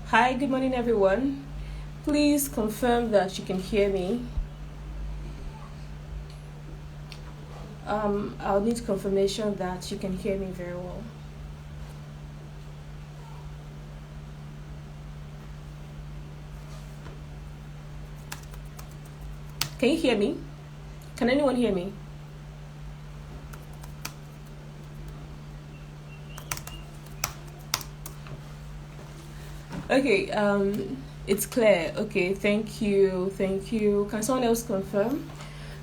Hi, good morning, everyone. Please confirm that you can hear me. I'll need confirmation that you can hear me very well. Can you hear me? Can anyone hear me? Okay, it's clear. Okay, thank you, thank you. Can someone else confirm?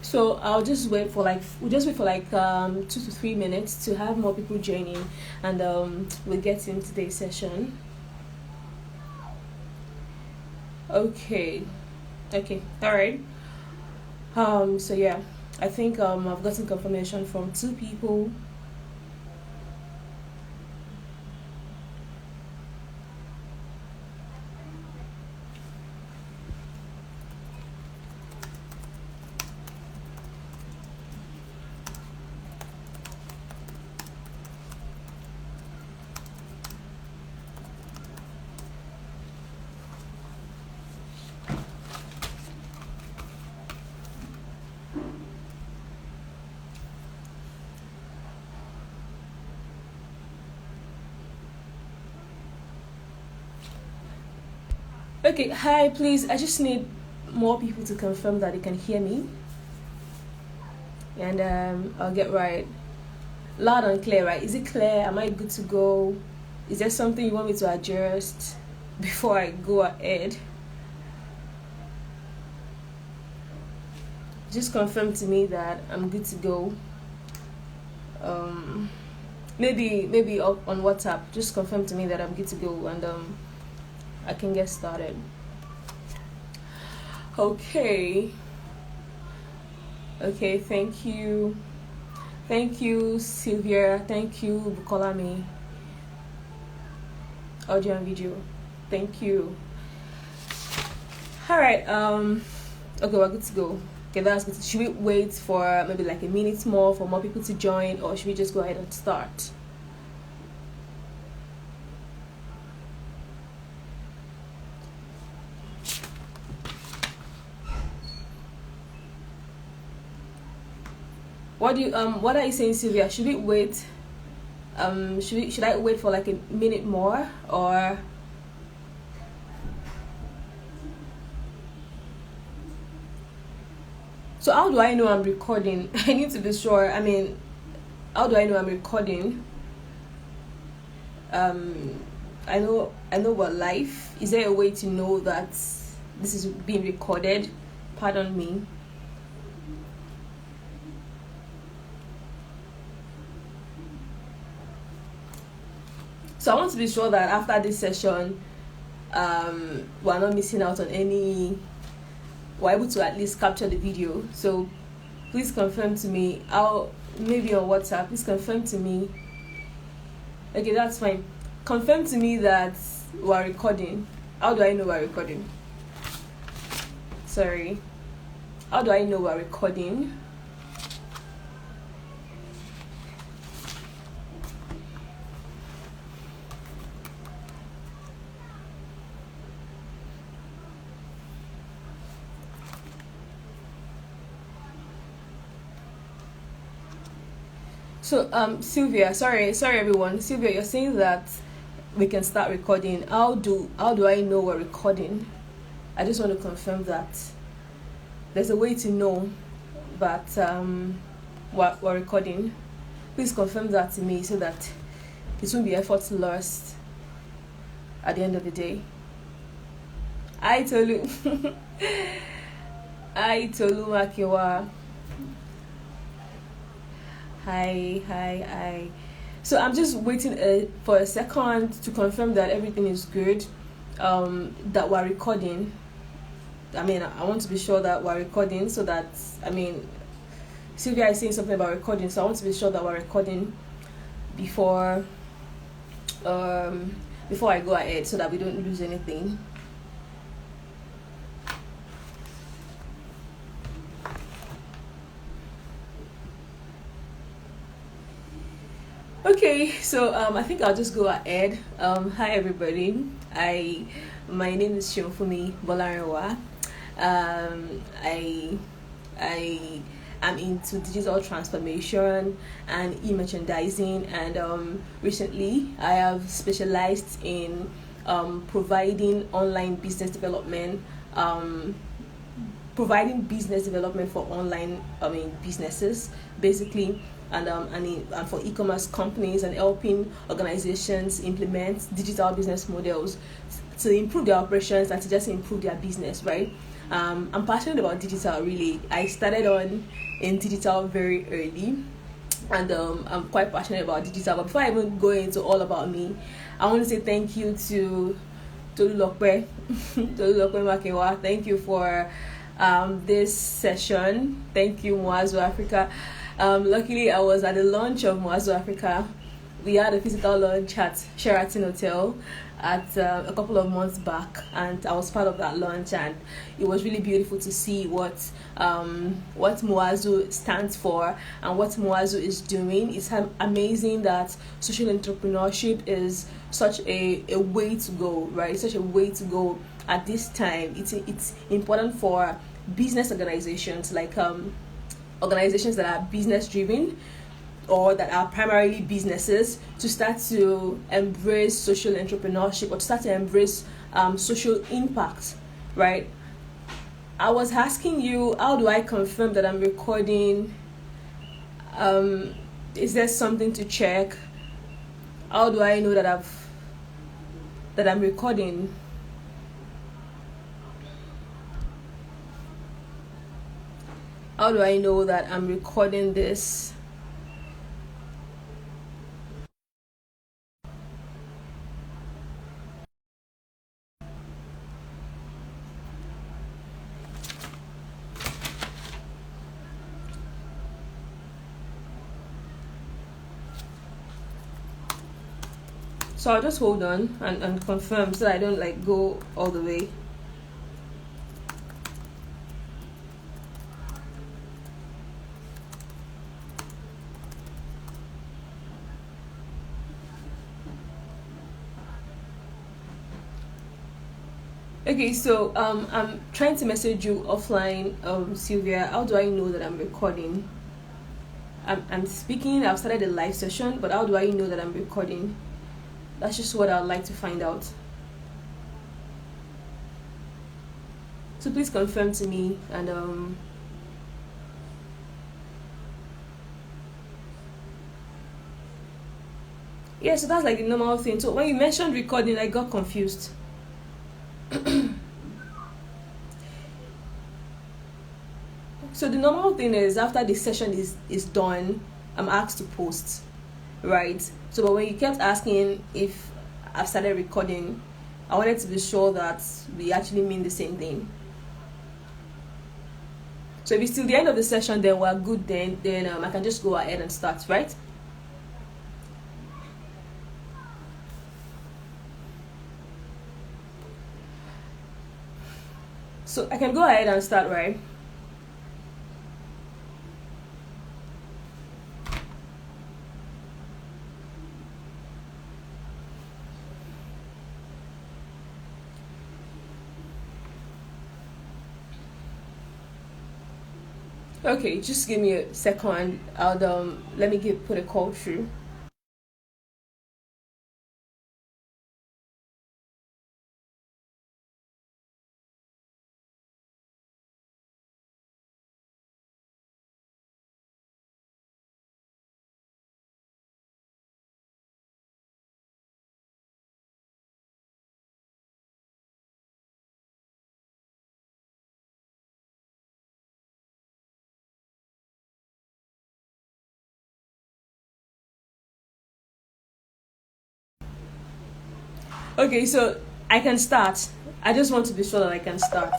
So I'll just wait for we'll just wait for 2 to 3 minutes to have more people joining, and we'll get into today's session. Okay, all right. So yeah, I think I've gotten confirmation from 2 people. Okay, hi, please. I just need more people to confirm that they can hear me, and I'll get right. Loud and clear, right? Is it clear? Am I good to go? Is there something you want me to adjust before I go ahead? Just confirm to me that I'm good to go. Maybe on WhatsApp. Just confirm to me that I'm good to go, and I can get started. Okay, thank you. Thank you, Sylvia. Thank you, Bukolami. Audio and video. Thank you. All right. Okay, we're good to go. Okay, that's good. Should we wait for maybe like a minute more for more people to join, or should we just go ahead and start? What are you saying, Sylvia? Should we wait? Should I wait for like a minute more, or? So how do I know I'm recording? I need to be sure. I mean, how do I know I'm recording? I know we're live. Is there a way to know that this is being recorded? Pardon me. So I want to be sure that after this session, we're not missing out on any. We're able to at least capture the video. So please confirm to me. Maybe on WhatsApp. Please confirm to me. Okay, that's fine. Confirm to me that we're recording. How do I know we're recording? Sorry. How do I know we're recording? So Sylvia, sorry everyone. Sylvia, you're saying that we can start recording. How do I know we're recording? I just want to confirm that there's a way to know that we're recording. Please confirm that to me so that it won't be effort lost at the end of the day. I Tolu Makiwa. Hi. So I'm just waiting for a second to confirm that everything is good, that we're recording. I mean, I want to be sure that we're recording so that, Sylvia is saying something about recording, so I want to be sure that we're recording before I go ahead so that we don't lose anything. Okay, so I think I'll just go ahead. Hi everybody. My name is Seunfunmi Bolarinwa. I am into digital transformation and e-merchandising, and recently I have specialized in providing online business development. Providing business development for online businesses basically, and for e-commerce companies, and helping organizations implement digital business models to improve their operations and to just improve their business, right? I'm passionate about digital. Really, I started on in digital very early, and I'm quite passionate about digital. But before I even go into all about me, I want to say thank you to Tolulokwe, Tolulokwe Makewa. Thank you for this session. Thank you, Muazu Africa. Luckily, I was at the launch of Muazu Africa. We had a physical launch at Sheraton Hotel at a couple of months back, and I was part of that launch, and it was really beautiful to see what Muazu stands for and what Muazu is doing. It's amazing that social entrepreneurship is such a way to go, right? It's such a way to go at this time. It's important for business organizations, like organizations that are business driven or that are primarily businesses, to start to embrace social entrepreneurship, or to start to embrace social impact, right? I was asking you, how do I confirm that I'm recording? Is there something to check? How do I know that I'm recording? How do I know that I'm recording this? So I'll just hold on and confirm so that I don't like go all the way. Okay, so I'm trying to message you offline, Sylvia. How do I know that I'm recording? I'm speaking. I've started a live session, but how do I know that I'm recording? That's just what I'd like to find out. So please confirm to me, and yeah. So that's like the normal thing. So when you mentioned recording, I got confused. So the normal thing is, after the session is done, I'm asked to post, right? So but when you kept asking if I've started recording, I wanted to be sure that we actually mean the same thing. So if it's till the end of the session, then we're good. Then I can just go ahead and start, right? So I can go ahead and start, right? Okay, just give me a second. I'll let me put a call through. Okay, so I can start. I just want to be sure that I can start.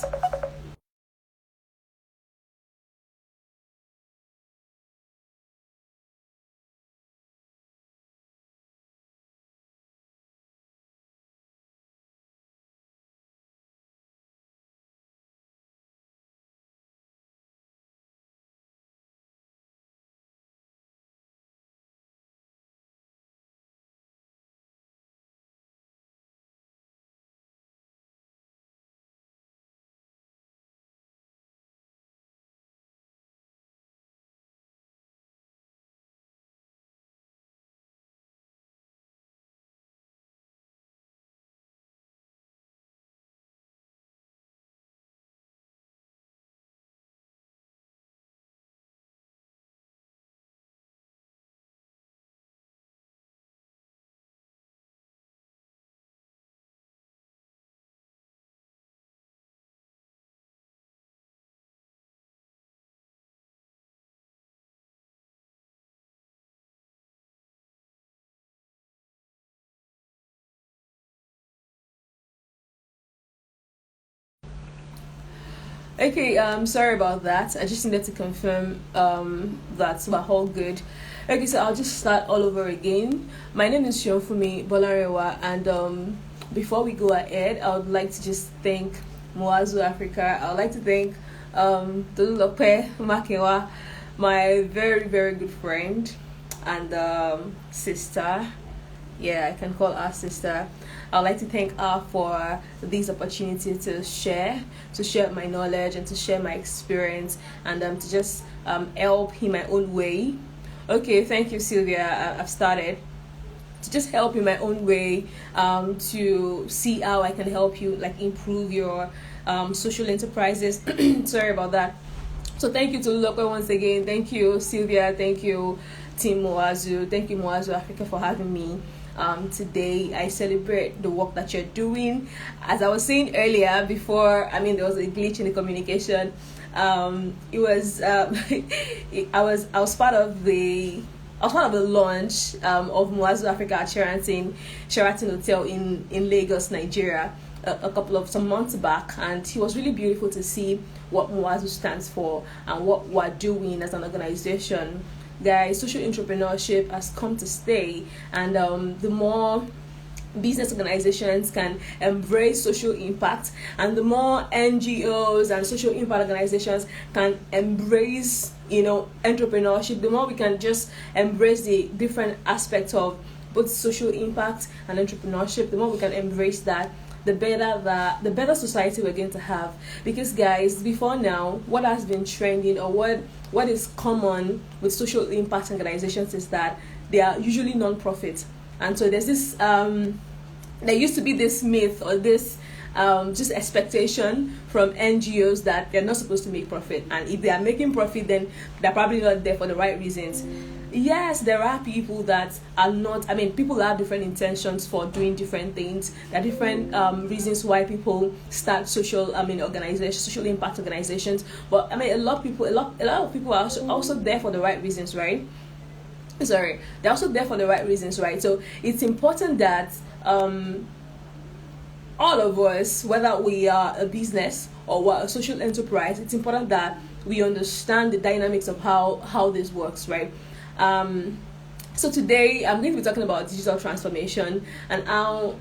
Okay, sorry about that. I just needed to confirm that we're all good. Okay, so I'll just start all over again. My name is Seunfunmi Bolarinwa, and before we go ahead, I would like to just thank Muazu Africa. I would like to thank Tolulope Makewa, my very, very good friend and sister. Yeah, I can call her sister. I'd like to thank her for this opportunity to share my knowledge and to share my experience and to just help in my own way. Okay, thank you, Sylvia. I've started to just help in my own way to see how I can help you like improve your social enterprises. Sorry about that. So thank you to Loco once again. Thank you, Sylvia. Thank you, Team Muazu. Thank you, Muazu Africa, for having me. Today I celebrate the work that you're doing. As I was saying earlier, before there was a glitch in the communication. It was I was part of the launch of Muazu Africa at Sheraton Hotel in Lagos, Nigeria, a couple of some months back, and it was really beautiful to see what Muazu stands for and what we're doing as an organization. Guys, social entrepreneurship has come to stay, and the more business organizations can embrace social impact, and the more NGOs and social impact organizations can embrace entrepreneurship, the more we can just embrace the different aspects of both social impact and entrepreneurship, the more we can embrace that, the better society we're going to have. Because guys, before now, what has been trending, or what is common with social impact organizations, is that they are usually non-profit. And so there's this there used to be this myth, or this just expectation from NGOs that they're not supposed to make profit, and if they are making profit, then they're probably not there for the right reasons. Yes, there are people that are not. People have different intentions for doing different things. There are different reasons why people start social organizations, social impact organizations. But a lot of people are also there for the right reasons, right? Sorry, they're also there for the right reasons, right? So it's important that all of us, whether we are a business or we're a social enterprise, it's important that we understand the dynamics of how this works, right? So today I'm going to be talking about digital transformation and how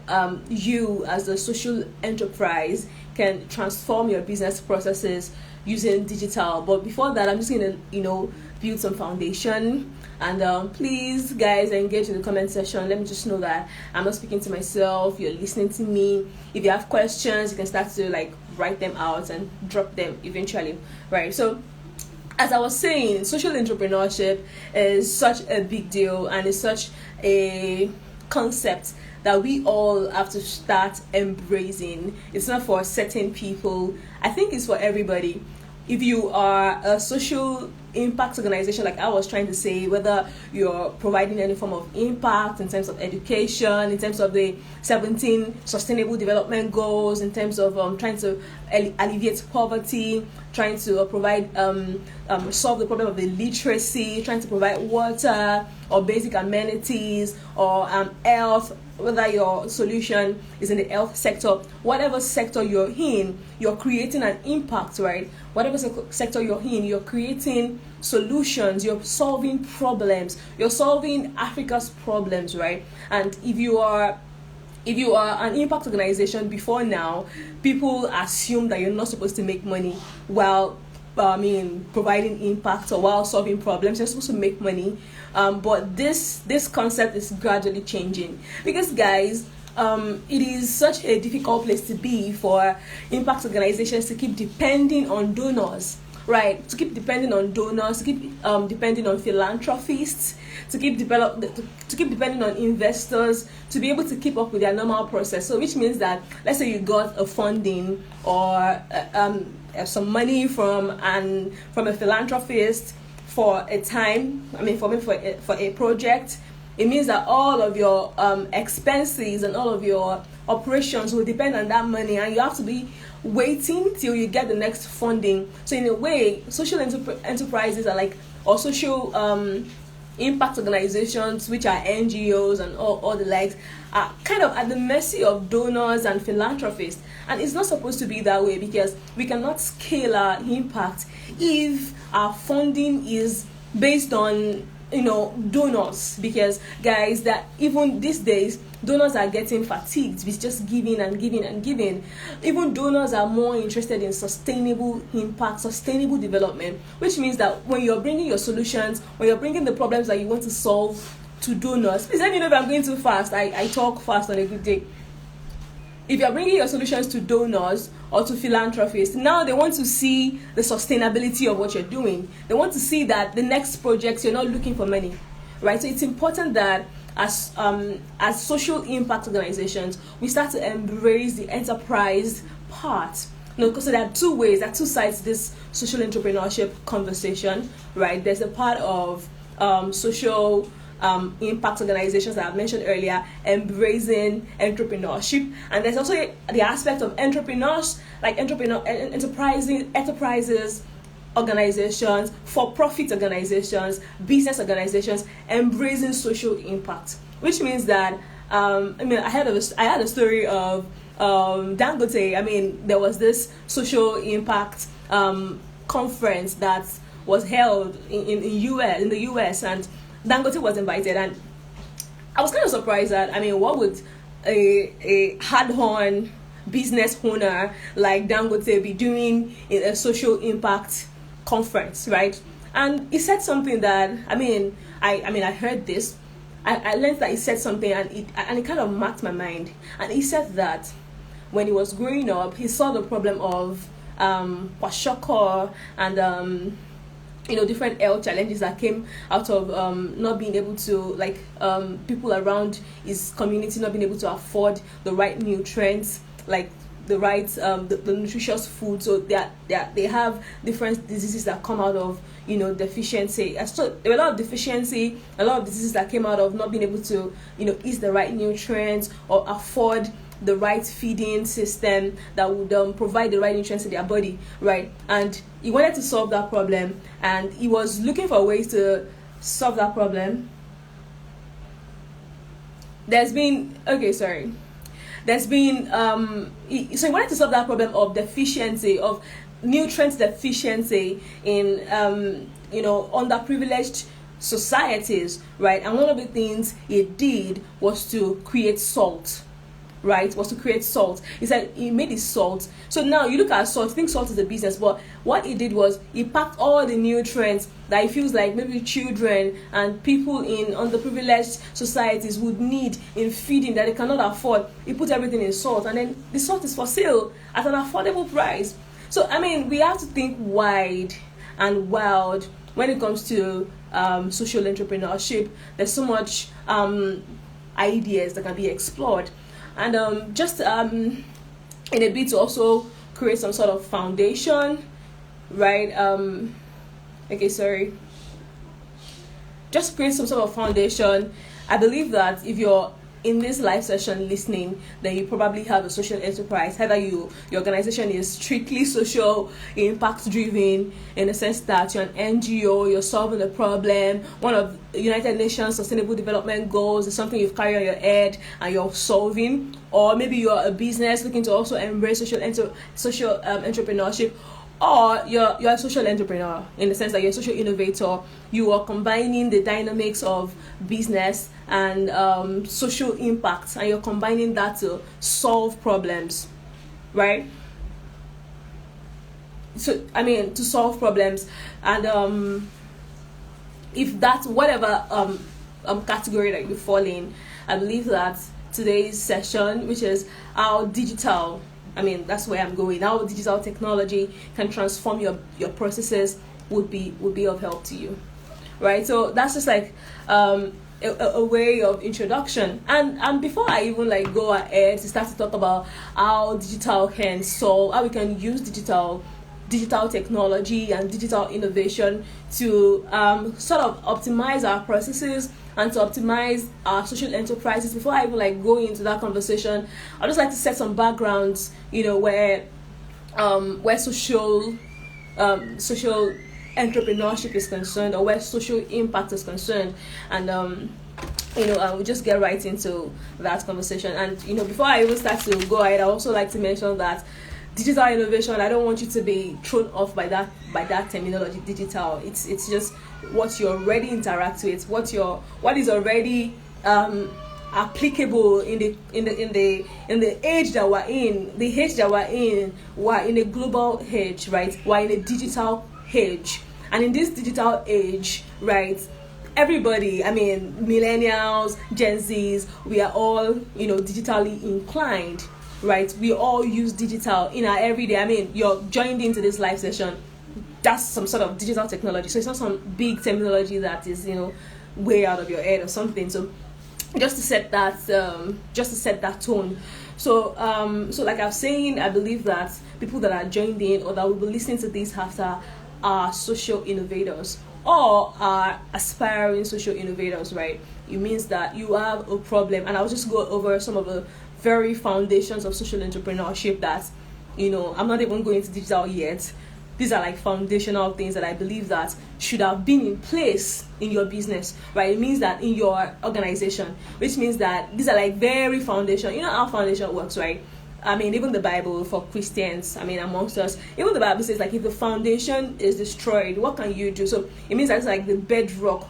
you as a social enterprise can transform your business processes using digital. But before that, I'm just going to build some foundation. And please, guys, engage in the comment section. Let me just know that I'm not speaking to myself. You're listening to me. If you have questions, you can start to write them out and drop them eventually, right? So, as I was saying, social entrepreneurship is such a big deal, and it's such a concept that we all have to start embracing. It's not for certain people. I think it's for everybody. If you are a social impact organization, like I was trying to say, whether you're providing any form of impact in terms of education, in terms of the 17 sustainable development goals, in terms of trying to alleviate poverty, trying to provide solve the problem of illiteracy, trying to provide water or basic amenities or health, whether your solution is in the health sector, whatever sector you're in, you're creating an impact, right? Whatever sector you're in, you're creating solutions, you're solving problems, you're solving Africa's problems, right? And if you are an impact organization, before now, people assume that you're not supposed to make money while providing impact, or while solving problems. You're supposed to make money. But this concept is gradually changing, because guys, it is such a difficult place to be for impact organizations to keep depending on donors, right? To keep depending on donors, to keep depending on philanthropists, to keep depending on investors to be able to keep up with their normal process. So which means that, let's say you got a funding or some money from a philanthropist for a time, for a project. It means that all of your expenses and all of your operations will depend on that money, and you have to be waiting till you get the next funding. So in a way, social enterprises are or social impact organizations, which are NGOs and all the likes, are kind of at the mercy of donors and philanthropists. And it's not supposed to be that way, because we cannot scale our impact if our funding is based on donors. Because guys, that even these days donors are getting fatigued with just giving and giving and giving. Even donors are more interested in sustainable impact, sustainable development, which means that when you're bringing your solutions, when you're bringing the problems that you want to solve to donors, please let me know if I'm going too fast. I talk fast on a good day. If you're bringing your solutions to donors or to philanthropists, now they want to see the sustainability of what you're doing. They want to see that the next projects, you're not looking for money, right? So it's important that as social impact organizations, we start to embrace the enterprise part. Because there are two ways, there are two sides to this social entrepreneurship conversation, right? There's a part of social impact organizations that I've mentioned earlier, embracing entrepreneurship, and there's also the aspect of entrepreneurs, like enterprises, organizations, for-profit organizations, business organizations, embracing social impact, which means that I had a story of Dangote. There was this social impact conference that was held in the US, and Dangote was invited, and I was kind of surprised that, what would a hard-on business owner like Dangote be doing in a social impact conference, right? And he said something that, I heard this, I learned that he said something, and it kind of marked my mind. And he said that when he was growing up, he saw the problem of kwashiorkor and different health challenges that came out of not being able to, people around his community not being able to afford the right nutrients, like the right the nutritious food. So they have different diseases that come out of deficiency. So there were a lot of deficiency, a lot of diseases that came out of not being able to eat the right nutrients or afford the right feeding system that would provide the right nutrients to their body, right? And he wanted to solve that problem, and he was looking for ways to solve that problem. So he wanted to solve that problem of deficiency, of nutrient deficiency in underprivileged societies, right? And one of the things he did was to create salt. Right, was to create salt. He said he made his salt. So now you look at salt, think salt is a business, but what he did was he packed all the nutrients that he feels like maybe children and people in underprivileged societies would need in feeding that they cannot afford. He put everything in salt, and then the salt is for sale at an affordable price. So we have to think wide and wild when it comes to social entrepreneurship. There's so much ideas that can be explored. And just in a bit to also create some sort of foundation, right? Just create some sort of foundation. I believe that if you're in this live session listening, then you probably have a social enterprise. Either your organization is strictly social impact driven, in the sense that you're an NGO, you're solving a problem, one of the United Nations Sustainable Development Goals is something you've carried on your head and you're solving, or maybe you're a business looking to also embrace social entrepreneurship, or you're a social entrepreneur in the sense that you're a social innovator. You are combining the dynamics of business and social impact, and you're combining that to solve problems, right? So to solve problems, and if that's whatever category that you fall in, I believe that today's session, which is how digital, that's where I'm going, how digital technology can transform your processes, would be of help to you, right? So that's just like a way of introduction, and before I even go ahead to start to talk about how digital can solve, how we can use digital technology and digital innovation to sort of optimize our processes and to optimize our social enterprises. Before I even go into that conversation, I'd just like to set some backgrounds, where social entrepreneurship is concerned, or where social impact is concerned. And we'll just get right into that conversation. And before I even start to go ahead, I also like to mention that digital innovation, I don't want you to be thrown off by that terminology, digital. It's just what you already interact with, what is already applicable in the age that we're in, the age that we're in a global age, right? We're in a digital age, and in this digital age, right, everybody, millennials, Gen Zs, we are all digitally inclined, right? We all use digital in our everyday. You're joined into this live session, that's some sort of digital technology, so it's not some big terminology that is way out of your head or something. So just to set that tone. So like I was saying, I believe that people that are joined in or that will be listening to this after are social innovators or are aspiring social innovators, right? It means that you have a problem, and I'll just go over some of the very foundations of social entrepreneurship that I'm not even going into digital yet. These are like foundational things that I believe that should have been in place in your business, right? It means that in your organization, which means that these are like very foundation. You know how foundation works, right? Even the Bible for Christians, amongst us, even the Bible says, like, if the foundation is destroyed, what can you do? So it means that's like the bedrock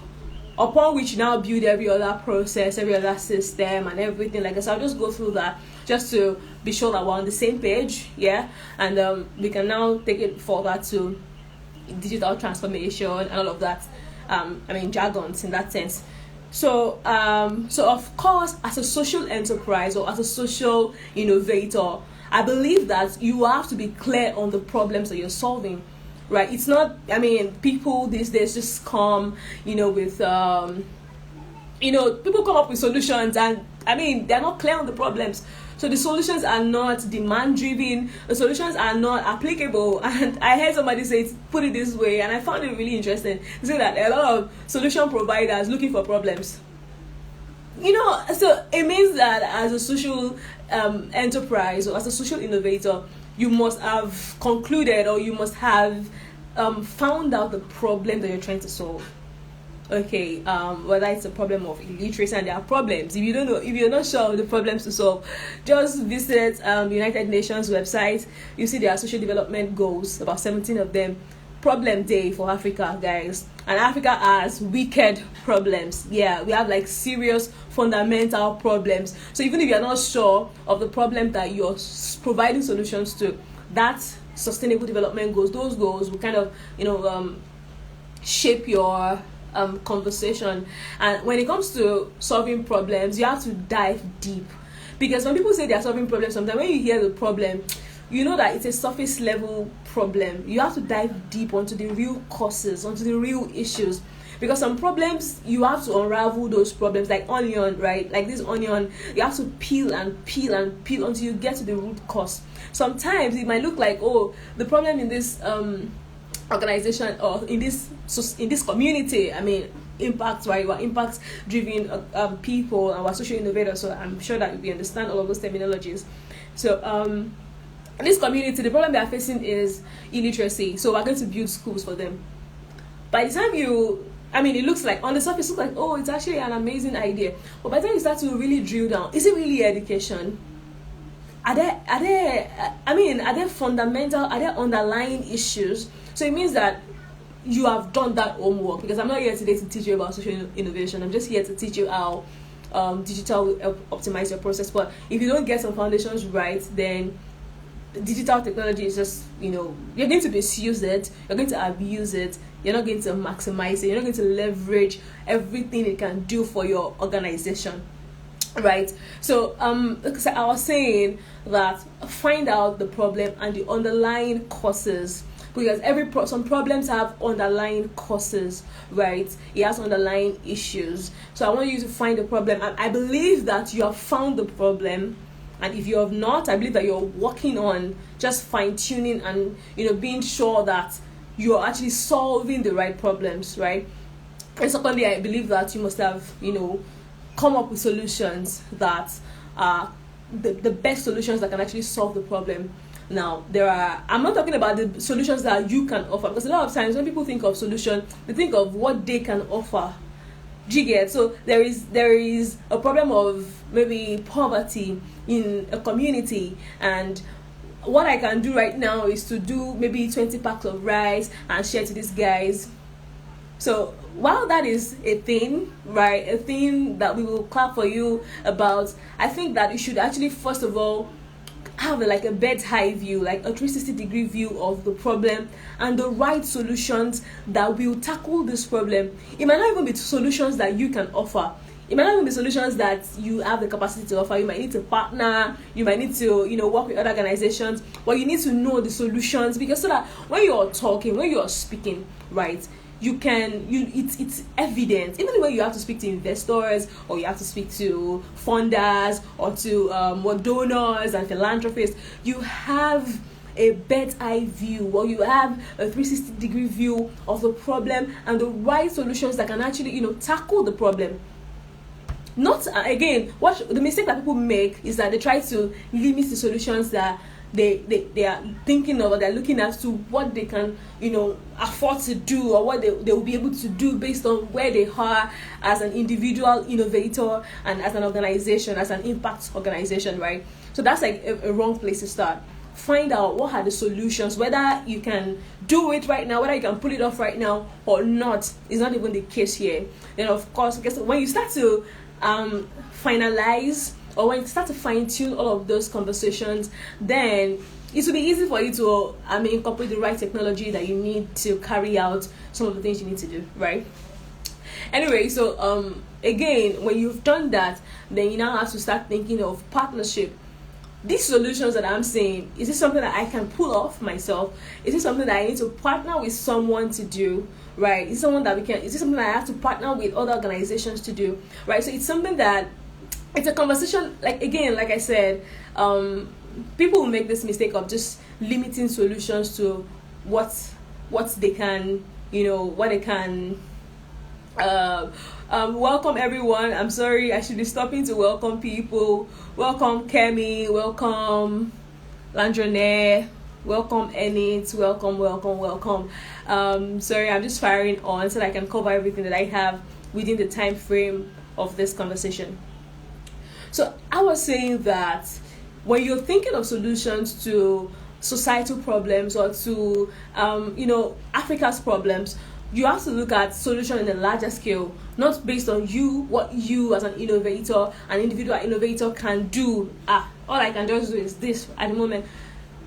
upon which you now build every other process, every other system, and everything like that. So I'll just go through that just to be sure that we're on the same page, yeah? And we can now take it further to digital transformation and all of that, jargons in that sense. So of course, as a social enterprise or as a social innovator, I believe that you have to be clear on the problems that you're solving, right? It's not, people these days just come, with, people come up with solutions, and they're not clear on the problems. So the solutions are not demand driven, the solutions are not applicable. And I heard somebody put it this way, and I found it really interesting. They say that a lot of solution providers looking for problems. So it means that as a social enterprise or as a social innovator, you must have concluded, or you must have found out the problem that you're trying to solve. Okay, whether it's a problem of illiteracy, and there are problems. If you're not sure of the problems to solve, just visit United Nations website. You see there are social development goals, about 17 of them. Problem day for Africa, guys. And Africa has wicked problems. Yeah, we have like serious fundamental problems. So even if you're not sure of the problem that you're providing solutions to, that sustainable development goals, those goals will kind of shape your conversation. And when it comes to solving problems, you have to dive deep, because when people say they are solving problems, sometimes when you hear the problem, you know that it's a surface level problem. You have to dive deep onto the real causes, onto the real issues, because some problems you have to unravel those problems like onion, right? Like this onion, you have to peel and peel and peel until you get to the root cause. Sometimes it might look like, oh, the problem in this organization or in this community, impact, right? We're impact driven people, and we're social innovators, so I'm sure that we understand all of those terminologies. So in this community, the problem they are facing is illiteracy, so we're going to build schools for them. By the time it looks like, on the surface, it looks like, oh, it's actually an amazing idea, but by the time you start to really drill down, is it really education? Are there fundamental, are there underlying issues? So it means that you have done that homework, because I'm not here today to teach you about social innovation. I'm just here to teach you how digital will help optimize your process. But if you don't get some foundations right, then digital technology is just, you're going to misuse it, you're going to abuse it, you're not going to maximize it, you're not going to leverage everything it can do for your organization. Right, so I was saying that find out the problem and the underlying causes, because some problems have underlying causes, right? It has underlying issues. So I want you to find the problem, and I believe that you have found the problem. And if you have not, I believe that you're working on just fine-tuning and being sure that you're actually solving the right problems, right? And secondly, I believe that you must have come up with solutions that are the best solutions that can actually solve the problem. Now, I'm not talking about the solutions that you can offer, because a lot of times when people think of solution, they think of what they can offer. Do you get? So there is a problem of maybe poverty in a community, and what I can do right now is to do maybe 20 packs of rice and share to these guys. So while that is a thing, right, a thing that we will clap for you about, I think that you should actually first of all have like a bird's eye view, like a 360-degree view of the problem and the right solutions that will tackle this problem. It might not even be solutions that you can offer. It might not even be solutions that you have the capacity to offer. You might need to partner, you might need to, work with other organizations, but you need to know the solutions, because so that when you're talking, when you're speaking, right, it's evident. Even when you have to speak to investors, or you have to speak to funders, or to donors and philanthropists, you have a bird's eye view, or you have a 360-degree view of the problem and the right solutions that can actually tackle the problem. Not again, what the mistake that people make is that they try to limit the solutions that they are thinking of, or they're looking at, to what they can afford to do, or what they will be able to do based on where they are as an individual innovator and as an organization, as an impact organization, right? So that's like a wrong place to start. Find out what are the solutions, whether you can do it right now, whether you can pull it off right now or not is not even the case here. Then of course, because when you start to finalize, or when you start to fine-tune all of those conversations, then it will be easy for you to incorporate the right technology that you need to carry out some of the things you need to do, right? Anyway, so again, when you've done that, then you now have to start thinking of partnership. These solutions that I'm saying, is this something that I can pull off myself? Is this something that I need to partner with someone to do? Right? Is this something that I have to partner with other organizations to do? Right? So it's something that, it's a conversation, like I said, people will make this mistake of just limiting solutions to what they can, what they can. Welcome everyone. I'm sorry, I should be stopping to welcome people. Welcome Kemi, welcome Landrone, welcome Enid, welcome. Sorry, I'm just firing on so that I can cover everything that I have within the time frame of this conversation. So I was saying that when you're thinking of solutions to societal problems, or to Africa's problems, you have to look at solution in a larger scale, not based on what you as an innovator, an individual innovator can do. All I can just do is this at the moment.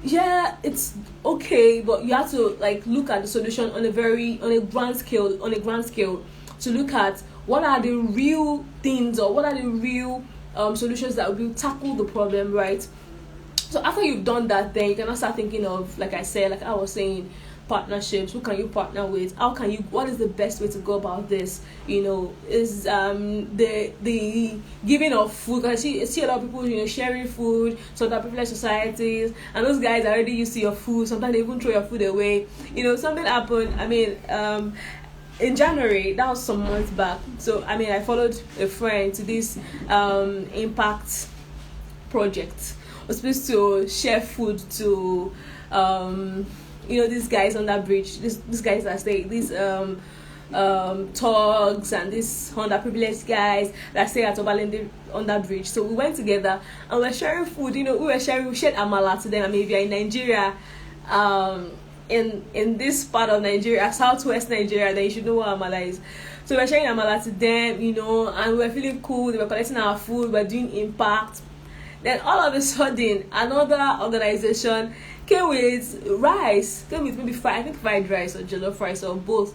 Yeah, it's okay, but you have to look at the solution on a grand scale to look at what are the real things, or what are the real solutions that will tackle the problem, right? So after you've done that, then you can start thinking of, like I was saying, partnerships. Who can you partner with? What is the best way to go about this? Is the giving of food, because I see a lot of people sharing food, so that privileged societies, and those guys are already used to your food. Sometimes they even throw your food away. Something happened. In January, that was some months back. So I followed a friend to this impact project. Was supposed to share food to these guys on that bridge. These guys that stay, these thugs and these underprivileged guys that stay at Obalende on that bridge. So we went together and we're sharing food. We shared amala to them. If you're in Nigeria, in this part of Nigeria, southwest Nigeria, then you should know what amala is. So we're sharing amala to them, and we're feeling cool. They were collecting our food. We're doing impact. Then all of a sudden, another organization came with maybe fried rice or jollof rice or both.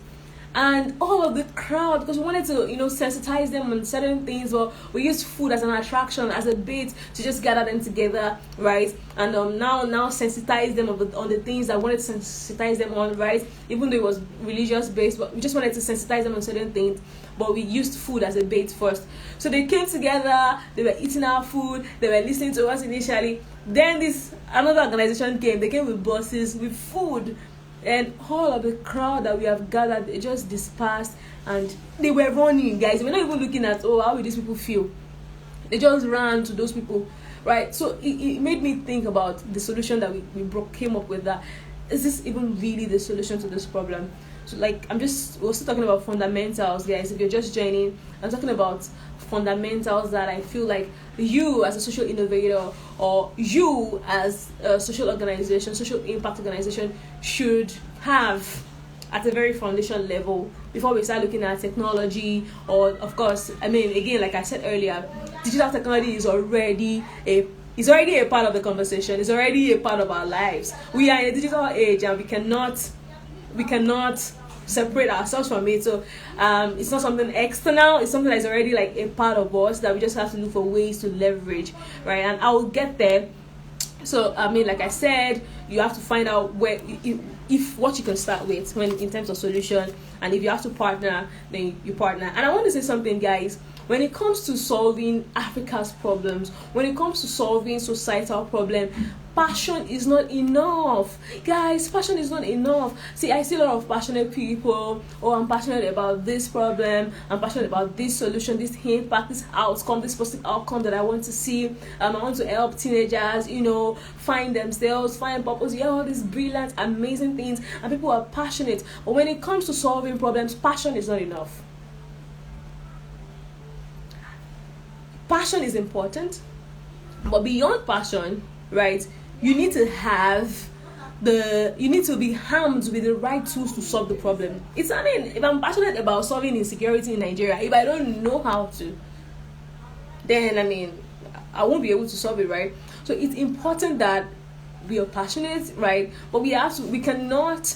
And all of the crowd, because we wanted to, sensitize them on certain things, but we used food as an attraction, as a bait to just gather them together, right? And now sensitize them on the things I wanted to sensitize them on, right? Even though it was religious based, but we just wanted to sensitize them on certain things. But we used food as a bait first. So they came together, they were eating our food, they were listening to us initially. Then another organization came. They came with buses, with food. And all of the crowd that we have gathered, they just dispersed, and they were running, guys. We're not even looking at, how will these people feel? They just ran to those people right? So it made me think about the solution that came up with. That is this even really the solution to this problem? So like we're still talking about fundamentals, guys. If you're just joining, I'm talking about fundamentals that I feel like you as a social innovator, or you as a social organization, social impact organization, should have at a very foundation level before we start looking at technology. Or of course, I mean, again, like I said earlier, digital technology is already a part of the conversation. It's already a part of our lives. We are in a digital age, and we cannot separate ourselves from it. So it's not something external. It's something that's already like a part of us that we just have to look for ways to leverage, right? And I will get there. So I mean, like I said, you have to find out where if what you can start with when in terms of solution, and if you have to partner, then you partner. And I want to say something, guys. When it comes to solving Africa's problems, when it comes to solving societal problems, passion is not enough. Guys, passion is not enough. See, I see a lot of passionate people. Oh, I'm passionate about this problem. I'm passionate about this solution, this impact, this outcome, this positive outcome that I want to see. I want to help teenagers, find themselves, find purpose. Yeah, all these brilliant, amazing things. And people are passionate. But when it comes to solving problems, passion is not enough. Passion is important, but beyond passion, right, you need to be armed with the right tools to solve the problem. If I'm passionate about solving insecurity in Nigeria, if I don't know how to, then I won't be able to solve it, right? So it's important that we are passionate, right? But we cannot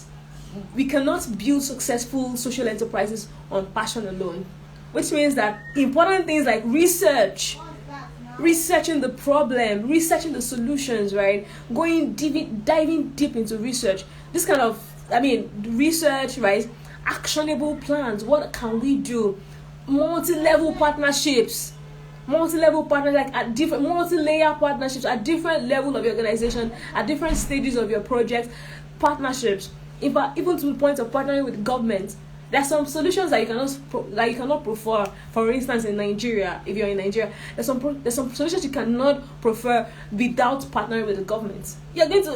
build successful social enterprises on passion alone. Which means that important things like researching the problem, researching the solutions, right? Diving deep into research. This kind of, research, right? Actionable plans. What can we do? Multi-level partnerships, like at different multi-layer partnerships at different levels of your organization, at different stages of your project. Partnerships, even to the point of partnering with government. There are some solutions that you cannot prefer. For instance, in Nigeria, if you're in Nigeria, there's some solutions you cannot prefer without partnering with the government. You're going to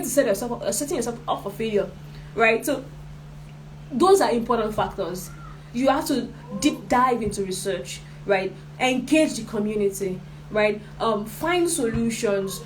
setting yourself up for failure, right? So those are important factors. You have to deep dive into research, right? Engage the community, right? Find solutions,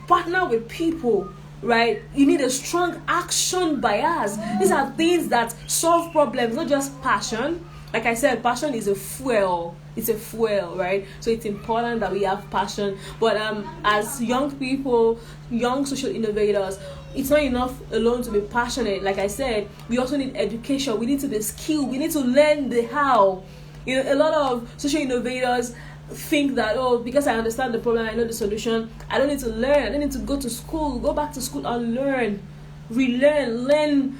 partner with people. Right, you need a strong action bias. These are things that solve problems, not just passion. Like I said, passion is a fuel. It's a fuel, right? So it's important that we have passion. But as young people, young social innovators, it's not enough alone to be passionate. Like I said, we also need education. We need to be skilled. We need to learn the how. A lot of social innovators think that, because I understand the problem, I know the solution, I don't need to learn, I don't need to go back to school and learn the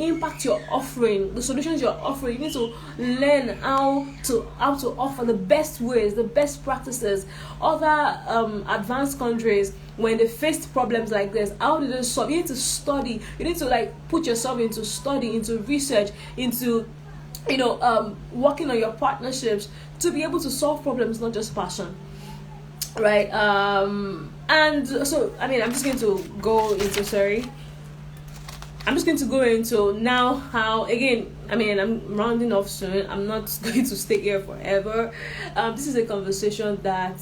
impact you're offering, the solutions you're offering. You need to learn how to offer the best ways, the best practices. Other advanced countries, when they faced problems like this, how did they solve? You need to study, you need to put yourself into study, into research, into working on your partnerships to be able to solve problems, not just passion, right? And so I'm just going to go into now how, again, I'm rounding off soon. I'm not going to stay here forever. This is a conversation that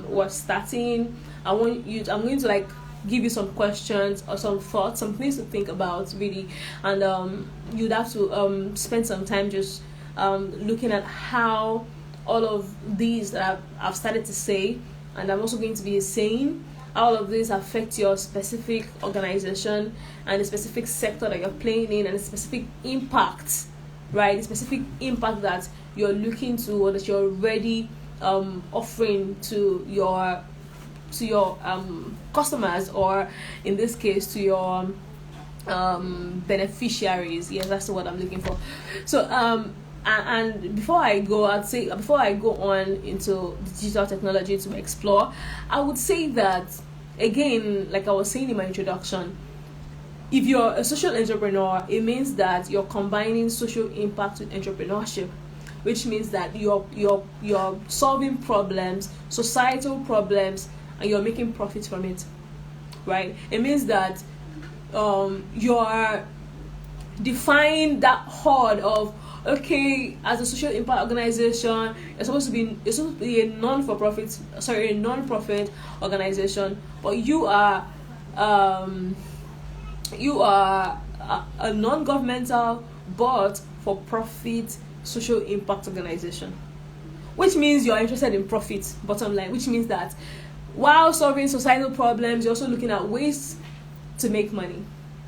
we're starting. I'm going to give you some questions or some thoughts, some things to think about, really, and you'd have to spend some time just looking at how all of these that I've started to say, and I'm also going to be saying, all of these affect your specific organization and the specific sector that you're playing in, and the specific impact, right? The specific impact that you're looking to, or that you're already offering to your customers, or in this case to your beneficiaries. Yes, that's what I'm looking for. So and before I go on into digital technology to explore, I would say that, again, like I was saying in my introduction, if you're a social entrepreneur, it means that you're combining social impact with entrepreneurship. which means that you're solving problems, societal problems, and you're making profit from it, right? It means that you're define that horde of, okay, as a social impact organization, you're supposed to be a non-profit organization, but you are a non-governmental but for profit social impact organization, which means you're interested in profit, bottom line, which means that while solving societal problems, you're also looking at ways to make money.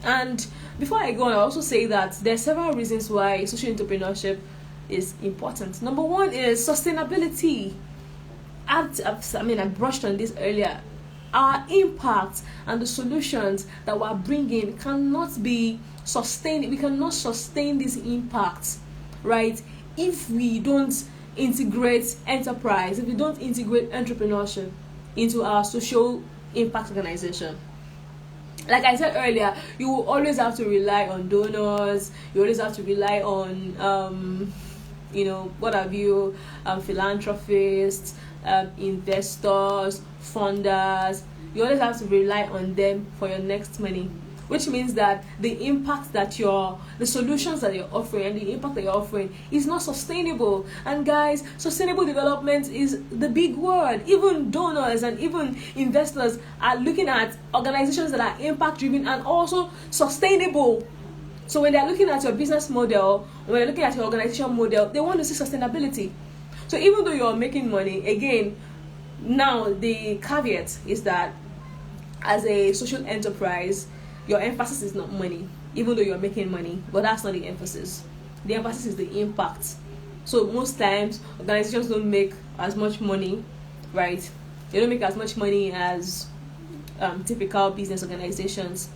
And before I go on, I also say that there are several reasons why social entrepreneurship is important. Number one is sustainability. I brushed on this earlier. Our impact and the solutions that we're bringing cannot be sustained. We cannot sustain this impact, right, if we don't integrate enterprise, if we don't integrate entrepreneurship into our social impact organization. Like I said earlier, you will always have to rely on donors. You always have to rely on, philanthropists, investors, funders. You always have to rely on them for your next money, which means that the impact that the solutions that you're offering and the impact that you're offering is not sustainable. And guys, sustainable development is the big word. Even donors and even investors are looking at organizations that are impact driven and also sustainable. So when they're looking at your business model, when they're looking at your organization model, they want to see sustainability. So even though you're making money, again, now the caveat is that as a social enterprise, your emphasis is not money, even though you're making money, but that's not the emphasis. The emphasis is the impact. So most times, organizations don't make as much money, right? They don't make as much money as typical business organizations.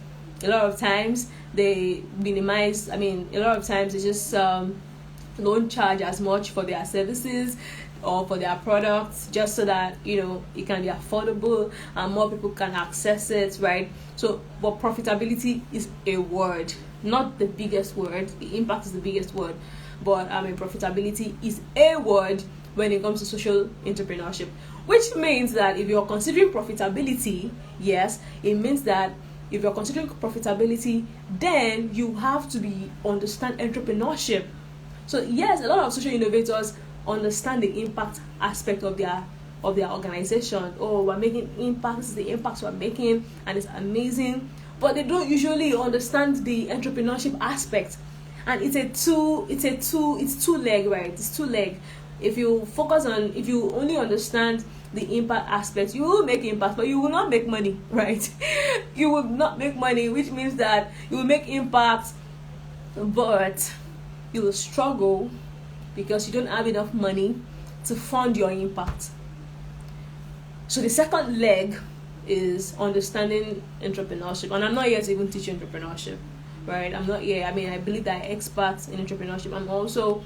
A lot of times, they minimize, a lot of times they just don't charge as much for their services or for their products, just so that it can be affordable and more people can access it, right? So, but profitability is a word, not the biggest word. The impact is the biggest word, but profitability is a word when it comes to social entrepreneurship, which means that if you're considering profitability, yes, it means that if you're considering profitability, then you have to understand entrepreneurship. So yes, a lot of social innovators understand the impact aspect of their organization. Oh, we're making impact. This is the impact we're making, and it's amazing. But they don't usually understand the entrepreneurship aspect, and it's two leg, right? It's two leg. If you only understand the impact aspect, you will make impact, but you will not make money, right? You will not make money, which means that you will make impact, but you will struggle because you don't have enough money to fund your impact. So the second leg is understanding entrepreneurship, and I'm not here to even teach entrepreneurship, right? I'm not here. I believe that I'm expert in entrepreneurship. I'm also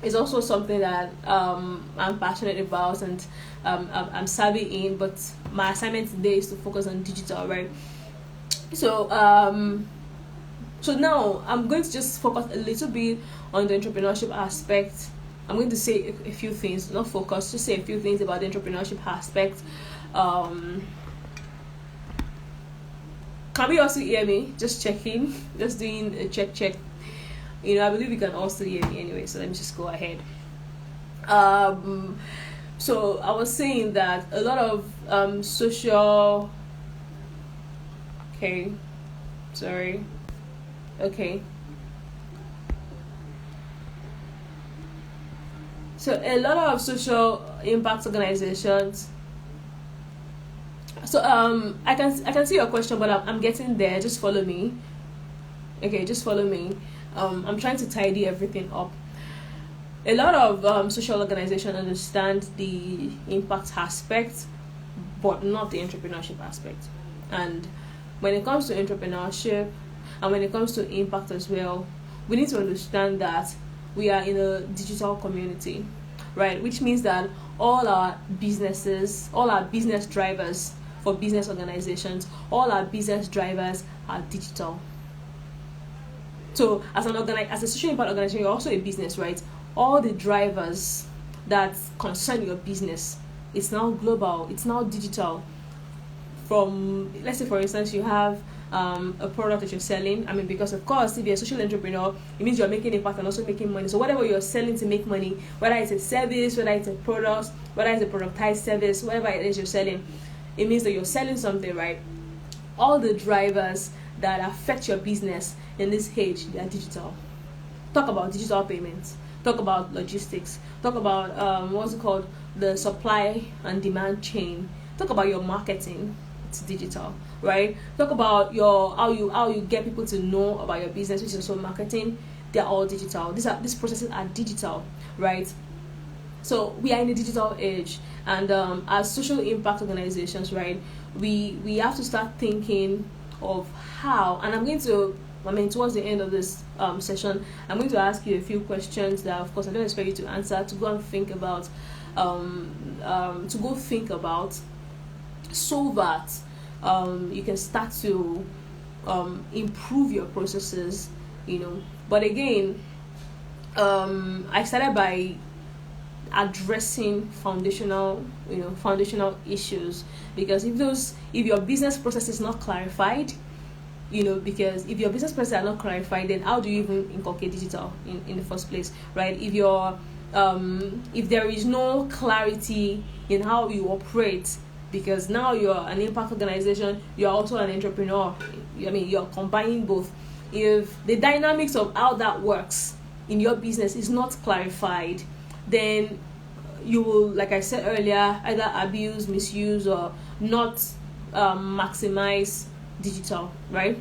it's also something that I'm passionate about and I'm savvy in, but my assignment today is to focus on digital, right? So now I'm going to just focus a little bit on the entrepreneurship aspect. I'm going to say a few things, not focus, just say a few things about the entrepreneurship aspect. Can we also hear me? Just checking, just doing a check. I believe you can also hear me anyway, so let me just go ahead. So I was saying that a lot of social... Okay. Sorry. Okay. So a lot of social impact organizations. So I can see your question, but I'm getting there. Just follow me. Okay, just follow me. I'm trying to tidy everything up. A lot of social organizations understand the impact aspect, but not the entrepreneurship aspect. And when it comes to entrepreneurship and when it comes to impact as well, we need to understand that we are in a digital community, right? Which means that all our business drivers for business organizations, all our business drivers are digital. So as a social impact organization, you're also a business, right? all the drivers that concern your business, it's now global, it's now digital. From, let's say for instance, you have a product that you're selling. I mean, because of course, if you're a social entrepreneur, it means you're making impact and also making money. So whatever you're selling to make money, whether it's a service, whether it's a product, whether it's a productized service, whatever it is you're selling, it means that you're selling something, right? All the drivers that affect your business in this age, they are digital. Talk about digital payments, talk about logistics, talk about what's it called, the supply and demand chain, talk about your marketing, it's digital, right? Talk about your how you get people to know about your business, which is also marketing. They're all digital. These processes are digital, right? So we are in a digital age, and as social impact organizations, right, we have to start thinking of how. And towards the end of this session, I'm going to ask you a few questions that, of course, I don't expect you to answer, to go and think about, so that you can start to improve your processes, But again, I started by addressing foundational issues, because if your business process is not clarified, because if your business processes are not clarified, then how do you even inculcate digital in the first place, right? If there is no clarity in how you operate, because now you're an impact organization, you're also an entrepreneur, you're combining both. If the dynamics of how that works in your business is not clarified, then you will, like I said earlier, either abuse, misuse, or not maximize digital, right?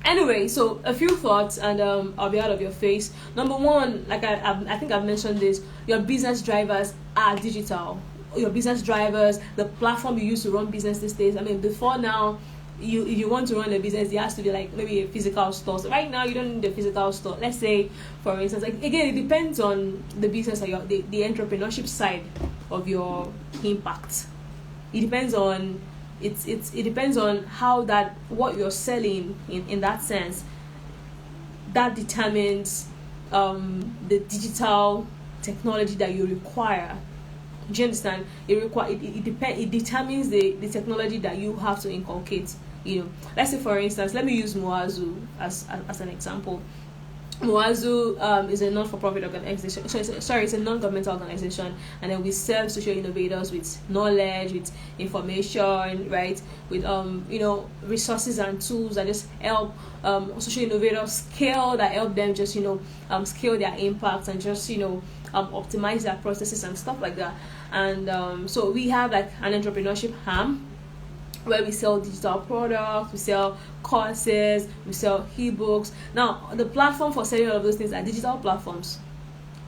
Anyway, so a few thoughts, and I'll be out of your face. Number one, like I think I've mentioned this, your business drivers are digital. Your business drivers, the platform you use to run business these days. Before now, if you want to run a business, it has to be like maybe a physical store. So right now, you don't need a physical store. Let's say, for instance, like, again, it depends on the business or the entrepreneurship side of your impact. It depends on it depends on how what you're selling in that sense. That determines the digital technology that you require. Do you understand? It determines the technology that you have to inculcate. Let's say for instance, let me use Muazu as an example. Muazu is a non-for-profit organization. It's a non-governmental organization, and then we serve social innovators with knowledge, with information, right? With resources and tools that just help social innovators scale, that help them just scale their impact and just optimize their processes and stuff like that. And so we have like an entrepreneurship arm where we sell digital products, we sell courses, we sell ebooks. Now, the platform for selling all of those things are digital platforms,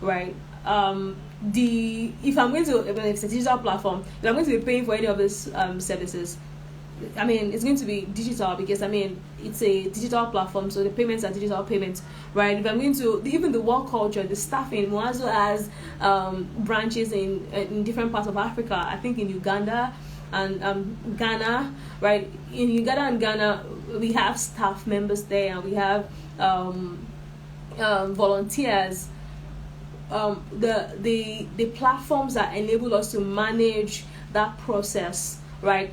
right? If it's a digital platform, if I'm going to be paying for any of these services, it's going to be digital, because it's a digital platform, so the payments are digital payments, right? If I'm going to, even the work culture, the staffing, Muazu has branches in different parts of Africa. I think in Uganda and Ghana, right? In Uganda and Ghana, we have staff members there, and we have volunteers. The platforms that enable us to manage that process, right?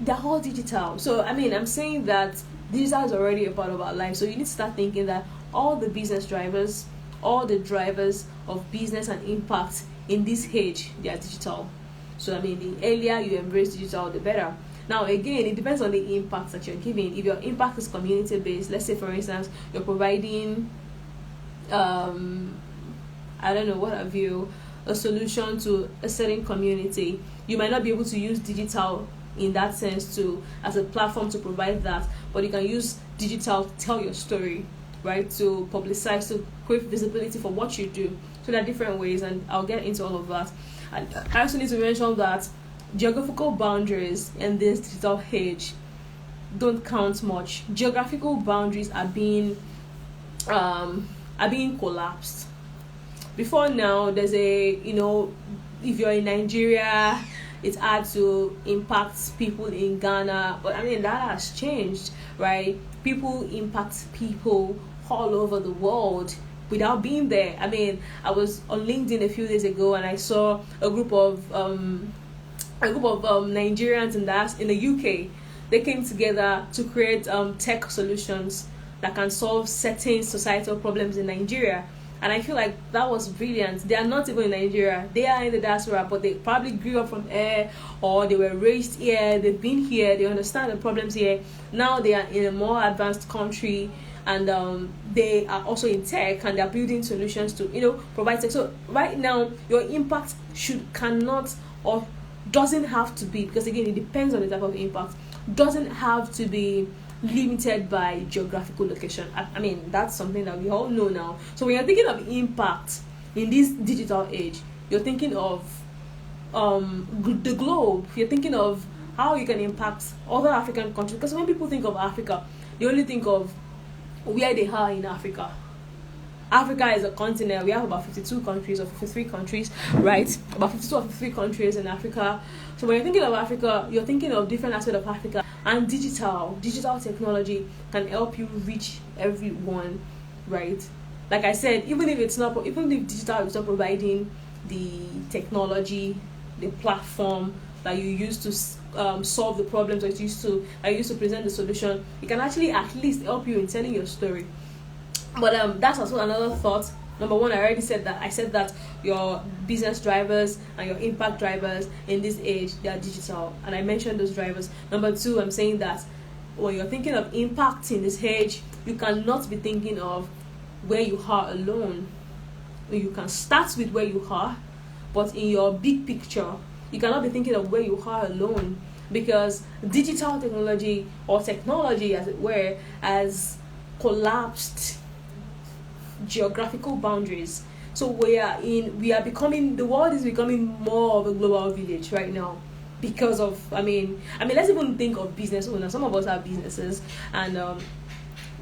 They're all digital. So I'm saying that digital is already a part of our life. So you need to start thinking that all the business drivers, all the drivers of business and impact in this age, they are digital. So the earlier you embrace digital, the better. Now again, it depends on the impact that you're giving. If your impact is community based, let's say for instance you're providing a solution to a certain community, you might not be able to use digital in that sense as a platform to provide that, but you can use digital to tell your story, right? To publicize, to create visibility for what you do. So there are different ways, and I'll get into all of that. And I also need to mention that geographical boundaries in this digital age don't count much. Geographical boundaries are being collapsed. Before now, there's if you're in Nigeria, it's hard to impact people in Ghana, but that has changed, right? People impact people all over the world. without being there. I mean, I was on LinkedIn a few days ago and I saw a group of Nigerians in the UK. They came together to create tech solutions that can solve certain societal problems in Nigeria. And I feel like that was brilliant. They are not even in Nigeria. They are in the diaspora, but they probably grew up from here, or they were raised here, they've been here, they understand the problems here. Now they are in a more advanced country, and they are also in tech, and they're building solutions to, provide tech. So right now, your impact cannot or doesn't have to be, because again, it depends on the type of impact, doesn't have to be limited by geographical location. I mean, that's something that we all know now. So when you're thinking of impact in this digital age, you're thinking of the globe. You're thinking of how you can impact other African countries. Because when people think of Africa, they only think of where they are in Africa. Africa is a continent. We have about 52 countries or 53 countries, right? About 52 or 53 countries in Africa. So when you're thinking of Africa, you're thinking of different aspects of Africa. And digital technology can help you reach everyone, right? Like I said, even if digital is not providing the technology, the platform that you use to solve the problems, or you use to present the solution, it can actually at least help you in telling your story. But that's also another thought. Number one, I said that your business drivers and your impact drivers in this age, they are digital, and I mentioned those drivers. Number two, I'm saying that when you're thinking of impact in this age, you cannot be thinking of where you are alone. You can start with where you are, but in your big picture, you cannot be thinking of where you are alone, because digital technology, or technology as it were, has collapsed geographical boundaries. So the world is becoming more of a global village right now, because of I mean let's even think of business owners. Some of us have businesses, and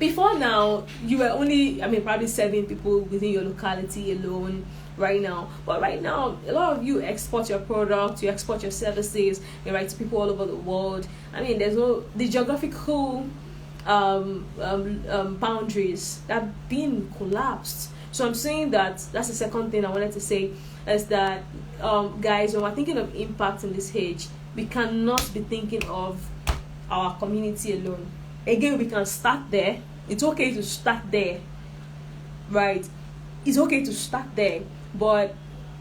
before now you were only probably 7 people within your locality alone right now. But right now, a lot of you export your product, you export your services, right, to people all over the world. I mean, the geographical boundaries that have been collapsed. So I'm saying that's the second thing I wanted to say, is that guys, when we're thinking of impact in this age, we cannot be thinking of our community alone. Again, we can start there. It's okay to start there, right? It's okay to start there, but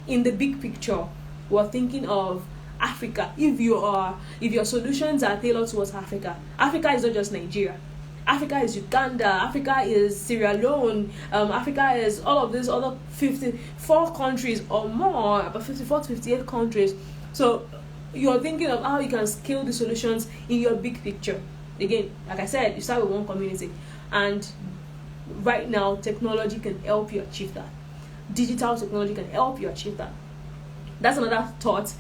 in the big picture, we're thinking of Africa. If your solutions are tailored towards Africa is not just Nigeria. Africa is Uganda, Africa is Sierra Leone, Africa is all of these other 54 countries or more, about 54 to 58 countries. So you're thinking of how you can scale the solutions in your big picture. Again, like I said, you start with one community, and right now technology can help you achieve that. Digital technology can help you achieve that. That's another thought.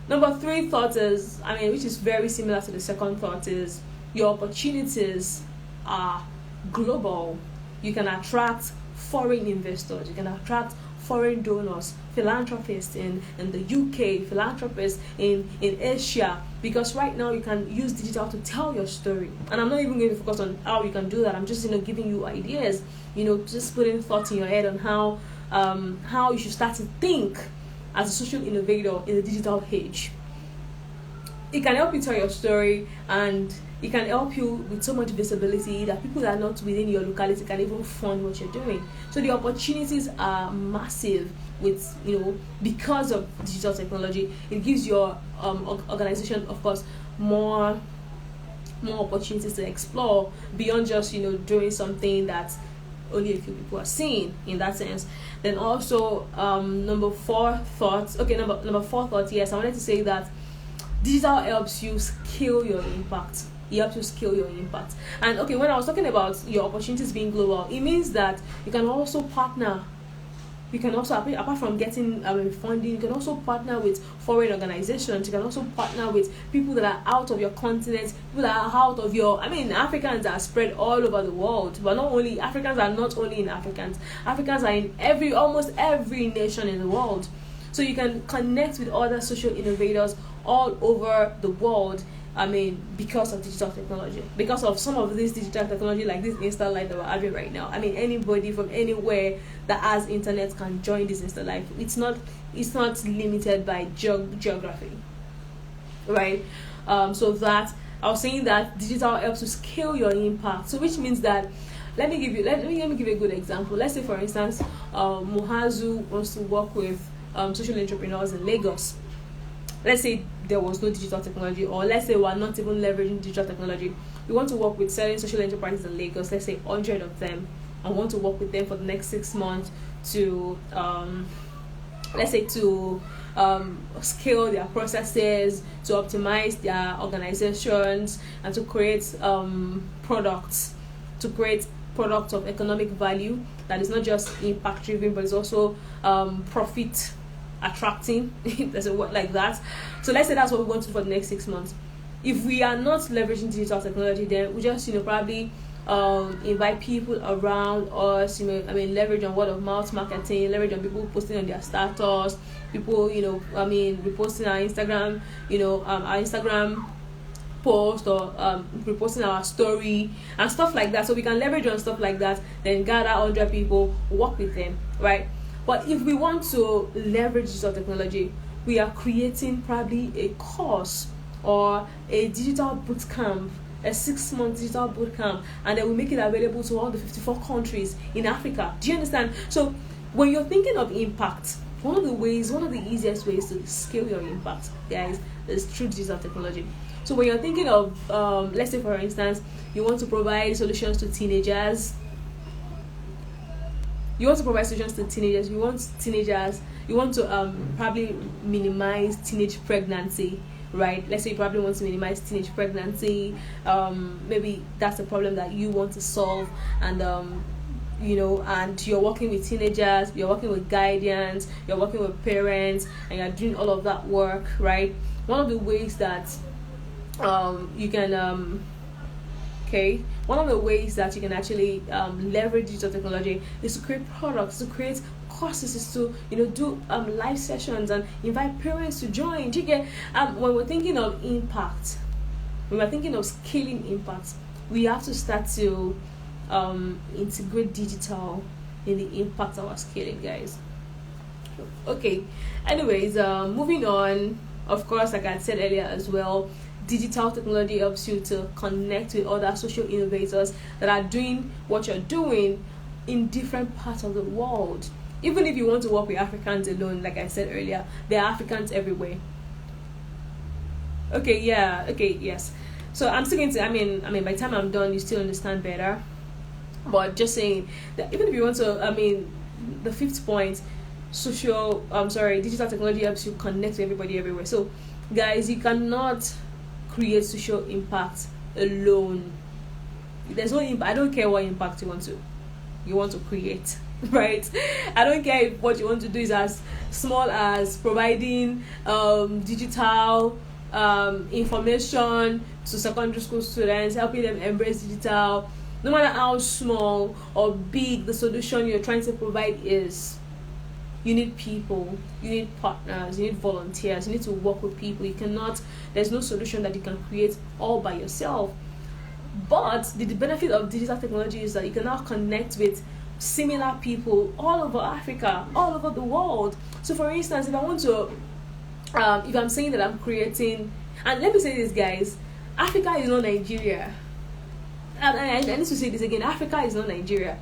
Number 3 thought is, which is very similar to the second thought, is your opportunities are global. You can attract foreign investors, you can attract foreign donors, philanthropists in the UK, philanthropists in Asia, because right now you can use digital to tell your story. And I'm not even going to focus on how you can do that. I'm just giving you ideas, just putting thoughts in your head on how you should start to think as a social innovator in the digital age. It can help you tell your story, and it can help you with so much visibility that people that are not within your locality can even fund what you're doing. So the opportunities are massive because of digital technology. It gives your organization, of course, more opportunities to explore beyond just doing something that only a few people are seeing, in that sense. Then also number 4 thought, yes, I wanted to say that digital helps you scale your impact. It helps you scale your impact. And when I was talking about your opportunities being global, it means that you can also partner. You can also, apart from getting funding, you can also partner with foreign organizations. You can also partner with people that are out of your continent, people that are out of your, Africans are spread all over the world. But Africans are not only in Africans are in almost every nation in the world. So you can connect with other social innovators all over the world, because of digital technology, because of some of this digital technology, like this Insta Live that we're having right now. Anybody from anywhere that has internet can join this Insta Live. It's not limited by geography, right? So that I was saying that digital helps to scale your impact. So which means that, let me give you a good example. Let's say, for instance, Muazu wants to work with social entrepreneurs in Lagos. Let's say there was no digital technology, or let's say we're not even leveraging digital technology. We want to work with certain social enterprises in Lagos, let's say 100 of them, and want to work with them for the next 6 months to scale their processes, to optimize their organizations, and to create products of economic value that is not just impact driven, but is also profit attracting. There's a word like that. So let's say that's what we want to do for the next 6 months. If we are not leveraging digital technology, then we just probably invite people around us, leverage on word of mouth marketing, leverage on people posting on their status, people reposting our Instagram, our Instagram post, or reposting our story and stuff like that. So we can leverage on stuff like that, then gather 100 people, work with them, right? But if we want to leverage digital technology, we are creating probably a course or a digital bootcamp, a 6-month digital bootcamp, and then we make it available to all the 54 countries in Africa. Do you understand? So when you're thinking of impact, one of the easiest ways to scale your impact, guys, is through digital technology. So when you're thinking of, let's say, for instance, you want to provide solutions to teenagers. You want to probably minimize teenage pregnancy, right? Let's say you probably want to minimize teenage pregnancy. Maybe that's a problem that you want to solve, and and you're working with teenagers, you're working with guardians, you're working with parents, and you're doing all of that work, right? One of the ways that one of the ways that you can actually leverage digital technology is to create products, to create courses, is to do live sessions and invite parents to join. Do you get? When we're thinking of impact, when we're thinking of scaling impact, we have to start to integrate digital in the impact of our scaling, guys. Okay. Anyways, moving on. Of course, like I said earlier as well, digital technology helps you to connect with other social innovators that are doing what you're doing in different parts of the world. Even if you want to work with Africans alone, like I said earlier, there are Africans everywhere. Yes. So I'm still going to, by the time I'm done, you still understand better. But just saying that even if you want to, the 5th point, digital technology helps you connect with everybody everywhere. So guys, you cannot create social impact alone. There's no impact. I don't care what impact you want to create, right? I don't care if what you want to do is as small as providing digital information to secondary school students, helping them embrace digital. No matter how small or big the solution you're trying to provide is, you need people, you need partners, you need volunteers, you need to work with people. There's no solution that you can create all by yourself. But the benefit of digital technology is that you can now connect with similar people all over Africa, all over the world. So for instance, if I want to, if I'm saying that I'm creating, and let me say this, guys, Africa is not Nigeria. I need to say this again, Africa is not Nigeria.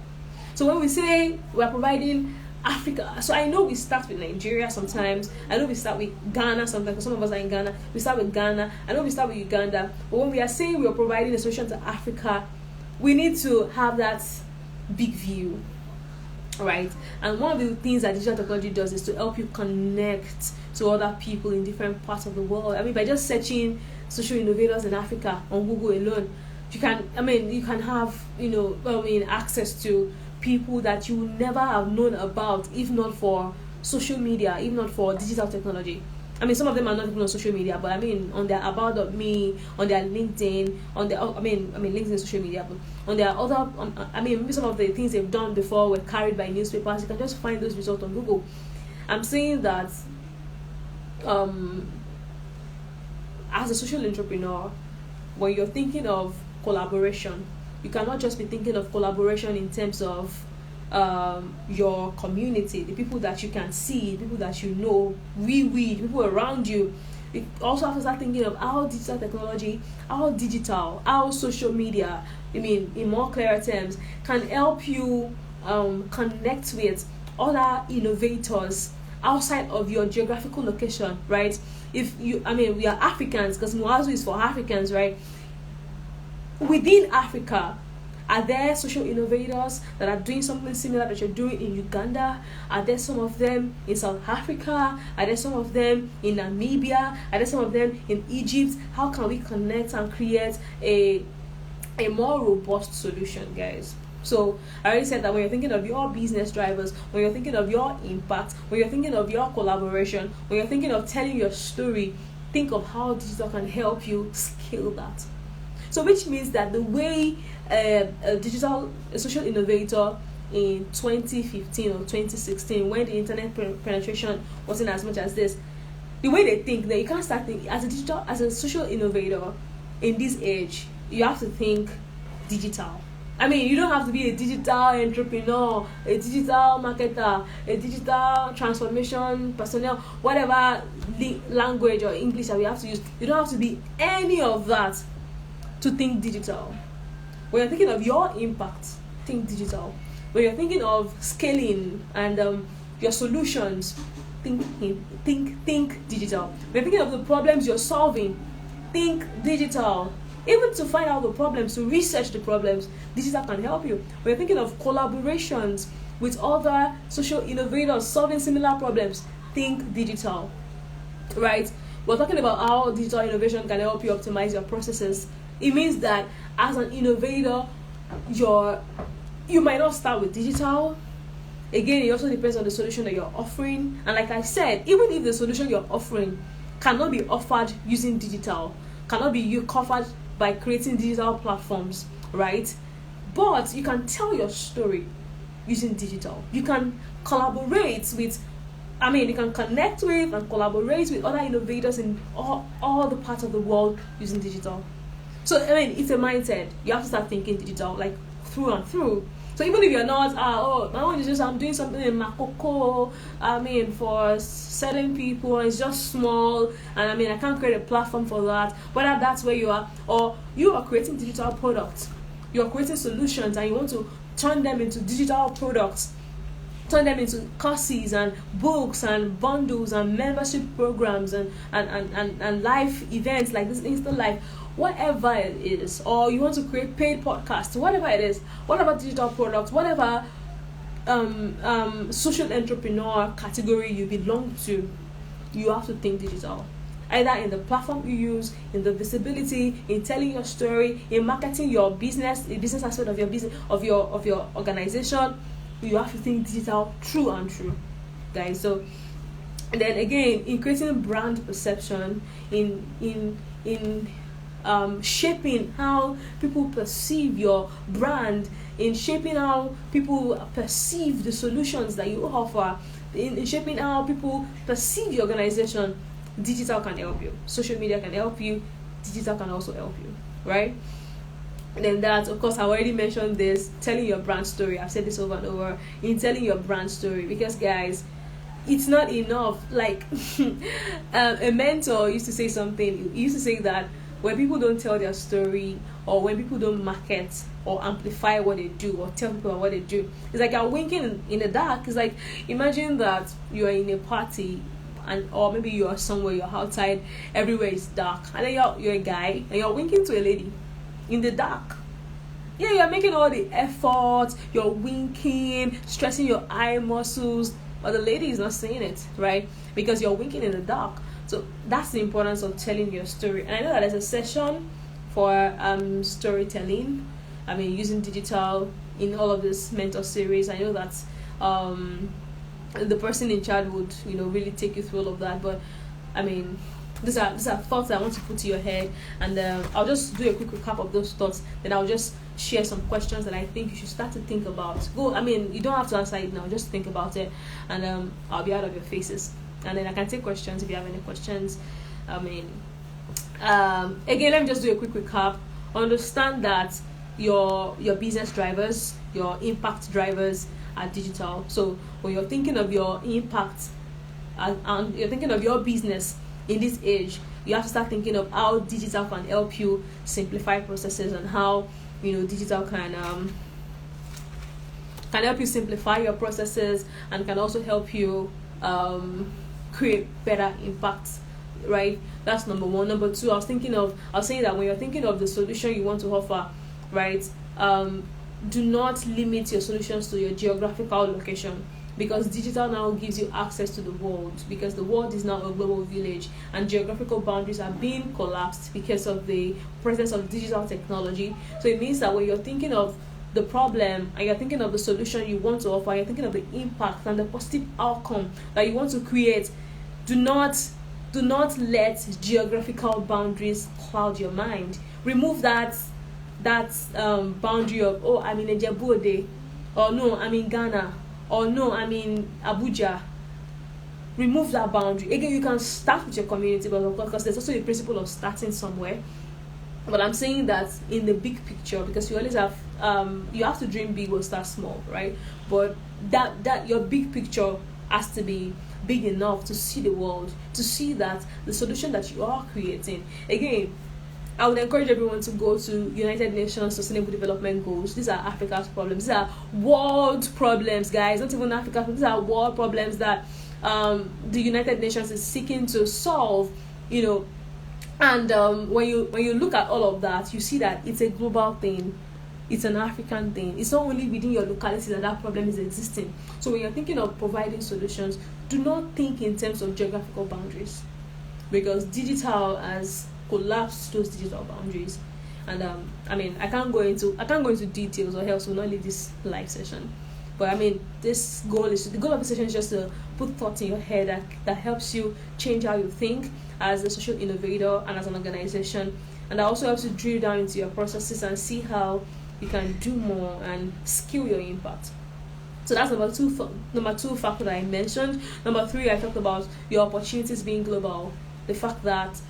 So when we say we're providing Africa, so I know we start with Nigeria sometimes, I know we start with Ghana sometimes, because some of us are in Ghana, we start with Ghana, I know we start with Uganda, but when we are saying we are providing a solution to Africa, we need to have that big view, right? And one of the things that digital technology does is to help you connect to other people in different parts of the world. By just searching social innovators in Africa on Google alone, you can have access to people that you would never have known about if not for social media, if not for digital technology. Some of them are not even on social media, but on their about.me, on their LinkedIn, on their LinkedIn is social media, but on their other maybe some of the things they've done before were carried by newspapers. You can just find those results on Google. I'm saying that as a social entrepreneur, when you're thinking of collaboration, you cannot just be thinking of collaboration in terms of your community, the people that you can see, the people that you know, the people around you. You also have to start thinking of how digital technology, how social media, I mean, in more clearer terms, can help you connect with other innovators outside of your geographical location, right? If you, I mean, we are Africans, because Muazu is for Africans, right? Within Africa, are there social innovators that are doing something similar that you're doing in Uganda? Are there some of them in South Africa? Are there some of them in Namibia? Are there some of them in Egypt? How can we connect and create a more robust solution, guys? So I already said that when you're thinking of your business drivers, when you're thinking of your impact, when you're thinking of your collaboration, when you're thinking of telling your story, think of how digital can help you scale that. So which means that the way a social innovator in 2015 or 2016, when the internet penetration wasn't as much as this, the way they think, that you can't start thinking as a social innovator in this age, you have to think digital. I mean, you don't have to be a digital entrepreneur, a digital marketer, a digital transformation personnel, whatever language or English that we have to use. You don't have to be any of that to think digital. When you're thinking of your impact, think digital. When you're thinking of scaling and your solutions, think digital. When you're thinking of the problems you're solving, think digital. Even to find out the problems, to research the problems, digital can help you. When you're thinking of collaborations with other social innovators solving similar problems, think digital, right? We're talking about how digital innovation can help you optimize your processes. It means that as an innovator, you might not start with digital. Again, it also depends on the solution that you're offering. And like I said, even if the solution you're offering cannot be offered using digital, cannot be covered by creating digital platforms, right? But you can tell your story using digital. You can collaborate with, you can connect with and collaborate with other innovators in all the parts of the world using digital. So, it's a mindset. You have to start thinking digital, like through and through. So even if you're not, my own is just, I'm doing something in Makoko, for certain people, it's just small, and I can't create a platform for that, whether that's where you are, or you are creating digital products, you're creating solutions, and you want to turn them into digital products, turn them into courses and books and bundles and membership programs and live events like this Insta Live, whatever it is, or you want to create paid podcasts, whatever it is, whatever digital products, whatever social entrepreneur category you belong to, you have to think digital. Either in the platform you use, in the visibility, in telling your story, in marketing your business, the business aspect of your business, of your organization, you have to think digital true and true, guys. So, and then again, in creating brand perception, in shaping how people perceive your brand, in shaping how people perceive the solutions that you offer, in shaping how people perceive your organization, digital can help you. Social media can help you. Digital can also help you, right? And then that, of course, I already mentioned this, telling your brand story. I've said this over and over, in telling your brand story, because guys, it's not enough. Like a mentor used to say something. He used to say that when people don't tell their story, or when people don't market or amplify what they do, or tell people what they do, it's like you're winking in the dark. It's like, imagine that you're in a party, or maybe you are somewhere, you're outside, everywhere is dark, and then you're a guy and you're winking to a lady in the dark. Yeah, you're making all the effort, you're winking, stressing your eye muscles, but the lady is not seeing it, right? Because you're winking in the dark. So that's the importance of telling your story. And I know that there's a session for storytelling, using digital in all of this mentor series. I know that the person in charge would really take you through all of that, but these are thoughts I want to put to your head, and I'll just do a quick recap of those thoughts. Then I'll just share some questions that I think you should start to think about. You don't have to answer it now, just think about it, and I'll be out of your faces, and then I can take questions if you have any questions. Again, let me just do a quick recap. Understand that your business drivers, your impact drivers are digital. So when you're thinking of your impact and you're thinking of your business in this age, you have to start thinking of how digital can help you simplify processes, and how digital can help you simplify your processes, and can also help you create better impacts, right? That's number one. Number two, I was saying that when you're thinking of the solution you want to offer, right, do not limit your solutions to your geographical location, because digital now gives you access to the world, because the world is now a global village, and geographical boundaries are being collapsed because of the presence of digital technology. So it means that when you're thinking of the problem and you're thinking of the solution you want to offer, you're thinking of the impact and the positive outcome that you want to create, do not let geographical boundaries cloud your mind. Remove that boundary of, oh, I'm in Ejebode, or no, I'm in Ghana, or no, I'm in Abuja. Remove that boundary. Again, you can start with your community, but of course, because there's also a principle of starting somewhere. But I'm saying that in the big picture, because you always have you have to dream big or start small, right? But that your big picture has to be big enough to see the world, to see that the solution that you are creating. Again, I would encourage everyone to go to United Nations Sustainable Development Goals. These are Africa's problems. These are world problems, guys. Not even Africa. These are world problems that the United Nations is seeking to solve. And when you look at all of that, you see that it's a global thing. It's an African thing. It's not only within your locality that problem is existing. So when you're thinking of providing solutions, do not think in terms of geographical boundaries, because digital has collapsed those digital boundaries. And I can't go into details, or else we'll not leave this live session. But the goal of the session is just to put thoughts in your head that helps you change how you think as a social innovator and as an organization, and that also helps you drill down into your processes and see how you can do more and scale your impact. So that's number two factor that I mentioned. Number three, I talked about your opportunities being global. The fact that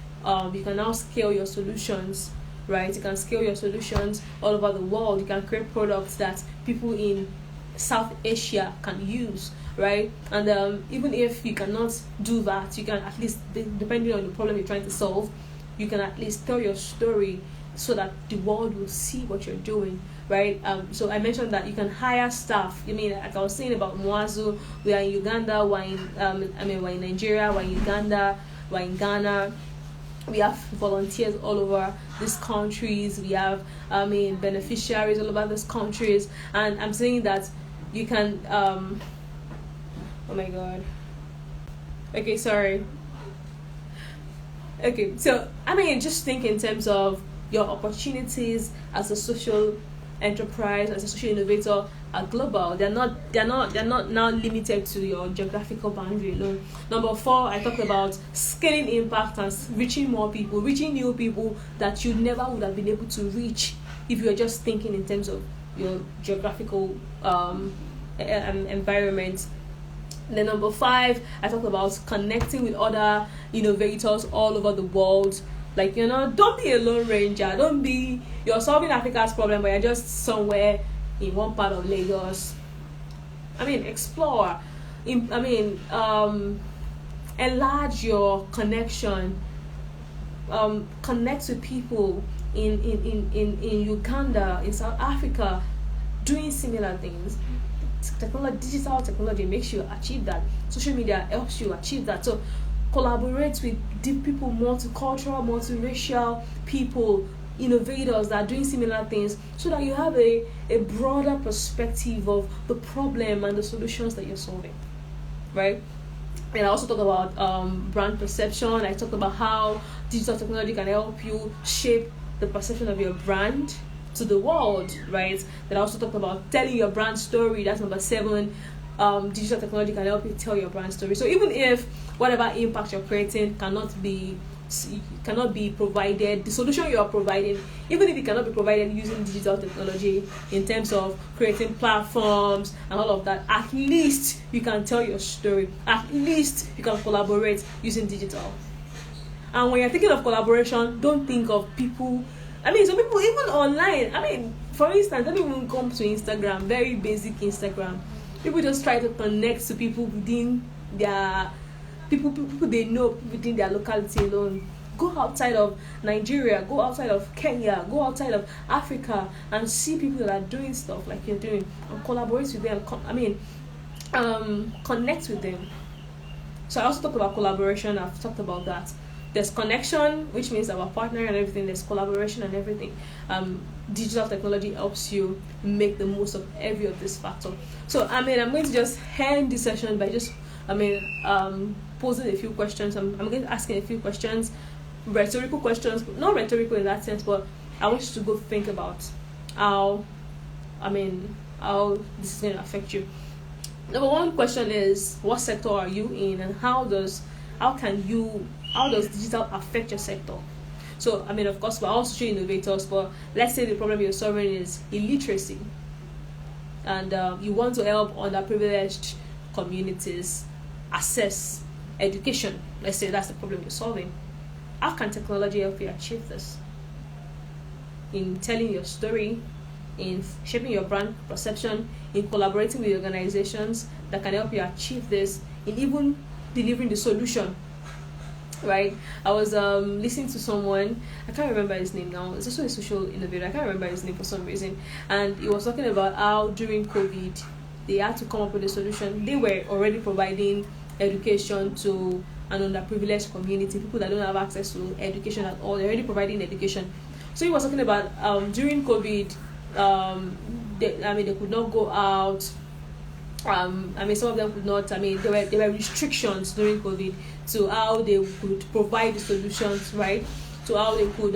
you can now scale your solutions, right? You can scale your solutions all over the world. You can create products that people in South Asia can use, right? And even if you cannot do that, you can at least, depending on the problem you're trying to solve, you can at least tell your story so that the world will see what you're doing, right? So I mentioned that you can hire staff. Like I was saying about Muazu, we are in Uganda, we're in Nigeria, we're in Uganda, we're in Ghana. We have volunteers all over these countries. We have, beneficiaries all over these countries. And I'm saying that you can, oh my God. Okay, sorry. Okay, so, just think in terms of your opportunities as a social enterprise, as a social innovator, are global. They're not now limited to your geographical boundary alone. Number four, I talked about scaling impact and reaching more people, reaching new people that you never would have been able to reach if you were just thinking in terms of your geographical environment. Then number five, I talked about connecting with other innovators all over the world. Don't be a lone ranger. You're solving Africa's problem, but you're just somewhere in one part of Lagos. Explore. Enlarge your connection. Connect with people in Uganda, in South Africa, doing similar things. Digital technology makes you achieve that. Social media helps you achieve that. So collaborate with deep people, multicultural, multiracial people, innovators that are doing similar things, so that you have a broader perspective of the problem and the solutions that you're solving, right? And I also talked about brand perception. I talked about how digital technology can help you shape the perception of your brand to the world, right? Then I also talked about telling your brand story. That's number 7. Digital technology can help you tell your brand story. So even if whatever impact you're creating cannot be provided, the solution you are providing, even if it cannot be provided using digital technology in terms of creating platforms and all of that, at least you can tell your story. At least you can collaborate using digital. And when you're thinking of collaboration, don't think of people. I mean, some people even online. I mean, for instance, don't even come to Instagram. Very basic Instagram. People just try to connect to people within their people they know within their locality alone. Go outside of Nigeria, go outside of Kenya, go outside of Africa, and see people that are doing stuff like you're doing, and collaborate with them. Connect with them. So I also talked about collaboration. I've talked about that. There's connection, which means our partner and everything. There's collaboration and everything. Digital technology helps you make the most of every of this factor. So I'm going to just end this session by just posing a few questions. I'm going to asking a few questions, rhetorical questions, not rhetorical in that sense, but I want you to go think about how this is going to affect you. Number one question is, what sector are you in, and how does digital affect your sector? So of course we're all social innovators, but let's say the problem you're solving is illiteracy, and you want to help underprivileged communities access education. Let's say that's the problem you're solving. How can technology help you achieve this? In telling your story, in shaping your brand perception, in collaborating with organizations that can help you achieve this, in even delivering the solution. Right? I was listening to someone, I can't remember his name now, it's also a social innovator, I can't remember his name for some reason, and he was talking about how during COVID they had to come up with a solution. They were already providing education to an underprivileged community, people that don't have access to education at all. They're already providing education. So he was talking about during COVID, they could not go out. Some of them could not. There were restrictions during COVID to how they could provide the solutions, right? To how they could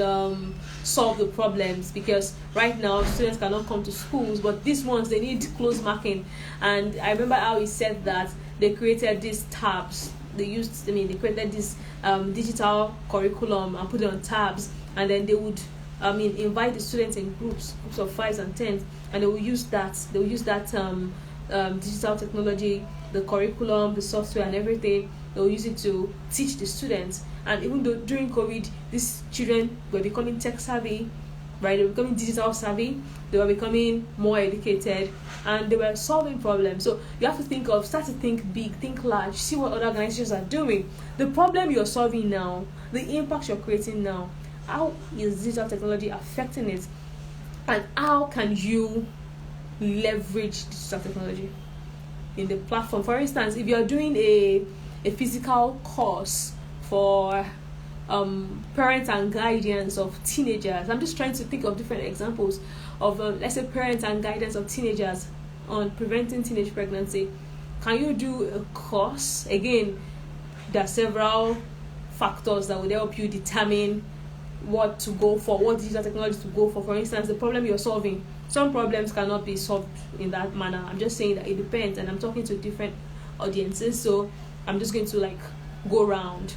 solve the problems, because right now students cannot come to schools, but these ones, they need close marking. And I remember how he said that they created these tabs. They created this digital curriculum and put it on tabs, and then they would invite the students in groups of 5s and 10s, and they will use that. Digital technology, the curriculum, the software, and everything. They will use it to teach the students. And even though during COVID, these children were becoming tech savvy, right? They were becoming digital savvy. They were becoming more educated, and they were solving problems. So you have to start to think big, think large, see what other organizations are doing. The problem you're solving now, the impact you're creating now, how is digital technology affecting it, and how can you leverage digital technology in the platform? For instance, if you're doing a physical course for parents and guidance of teenagers, I'm just trying to think of different examples of let's say parents and guidance of teenagers on preventing teenage pregnancy. Can you do a course? Again, there are several factors that would help you determine what to go for, what digital technology to go for. For instance, the problem you're solving, some problems cannot be solved in that manner. I'm just saying that it depends, and I'm talking to different audiences, so I'm just going to go around.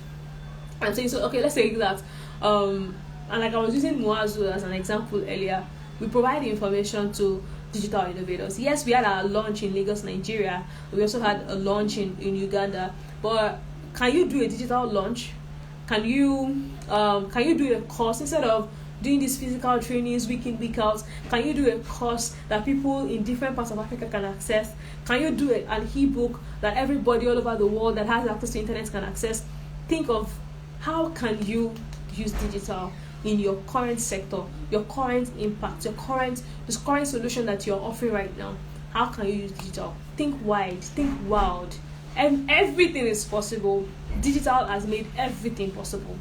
I'm saying, so okay, let's say that and like I was using Muazu as an example earlier, we provide information to digital innovators. Yes, we had our launch in Lagos, Nigeria. We also had a launch in Uganda. But can you do a digital launch? Can you do a course instead of doing these physical trainings week in, week out? Can you do a course that people in different parts of Africa can access? Can you do an ebook that everybody all over the world that has access to internet can access? Think of how can you use digital in your current sector, your current impact, this current solution that you're offering right now. How can you use digital? Think wide, think wild, and everything is possible. Digital has made everything possible.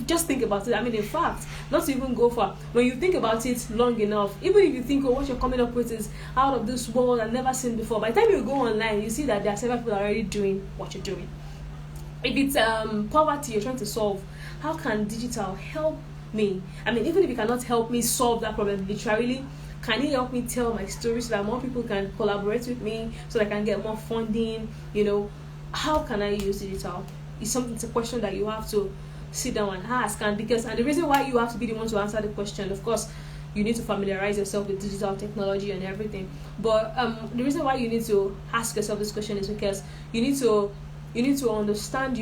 Just think about it. In fact, not to even go far, when you think about it long enough, even if you think, what you're coming up with is out of this world and never seen before, by the time you go online, you see that there are several people already doing what you're doing. If it's poverty you're trying to solve, how can digital help me? Even if it cannot help me solve that problem literally, can it help me tell my story so that more people can collaborate with me, so that I can get more funding? How can I use digital? It's a question that you have to sit down and ask. And the reason why you have to be the one to answer the question, of course, you need to familiarize yourself with digital technology and everything. But the reason why you need to ask yourself this question is because you need to understand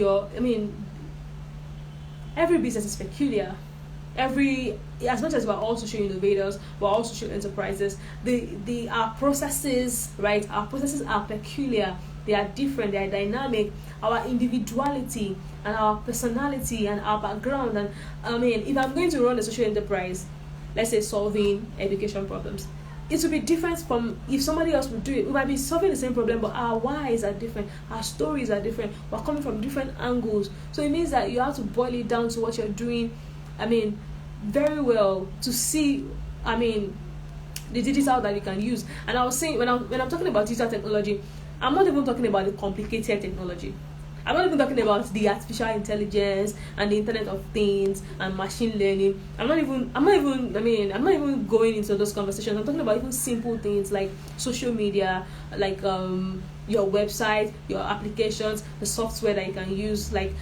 every business is peculiar. As much as we're all social innovators, we're all social enterprises, our processes, right? Our processes are peculiar. They are different, they are dynamic. Our individuality and our personality and our background, and if I'm going to run a social enterprise, let's say solving education problems, it will be different from if somebody else would do it. We might be solving the same problem, but our whys are different, our stories are different, we're coming from different angles. So it means that you have to boil it down to what you're doing, very well, to see, the digital that you can use. And I was saying, when I'm talking about digital technology, I'm not even talking about the complicated technology. I'm not even talking about the artificial intelligence and the Internet of Things and machine learning. I'm not even going into those conversations. I'm talking about even simple things like social media, like your website, your applications, the software that you can use, like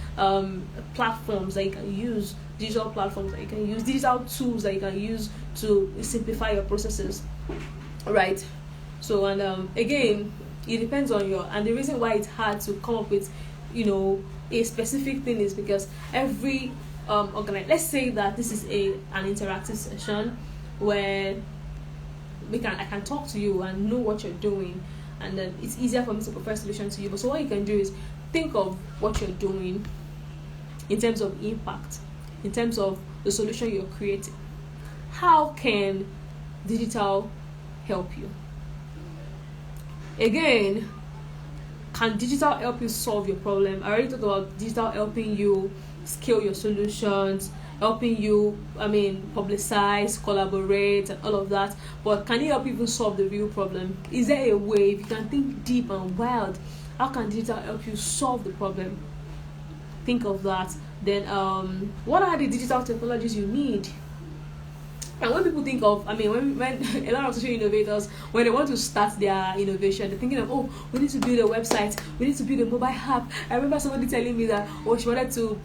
platforms that you can use, digital platforms that you can use, digital tools that you can use to simplify your processes, right? So, and again, it depends on and the reason why it's hard to come up with a specific thing is because every let's say that this is an interactive session where I can talk to you and know what you're doing, and then it's easier for me to provide a solution to you. But so what you can do is think of what you're doing in terms of impact, in terms of the solution you're creating. How can digital help you? Again, can digital help you solve your problem? I already talked about digital helping you scale your solutions, helping you, publicize, collaborate, and all of that. But can it help you even solve the real problem? Is there a way, if you can think deep and wild, how can digital help you solve the problem? Think of that. Then, what are the digital technologies you need? And when people think of, when a lot of social innovators, when they want to start their innovation, they're thinking of, we need to build a website, we need to build a mobile app. I remember somebody telling me that, she wanted to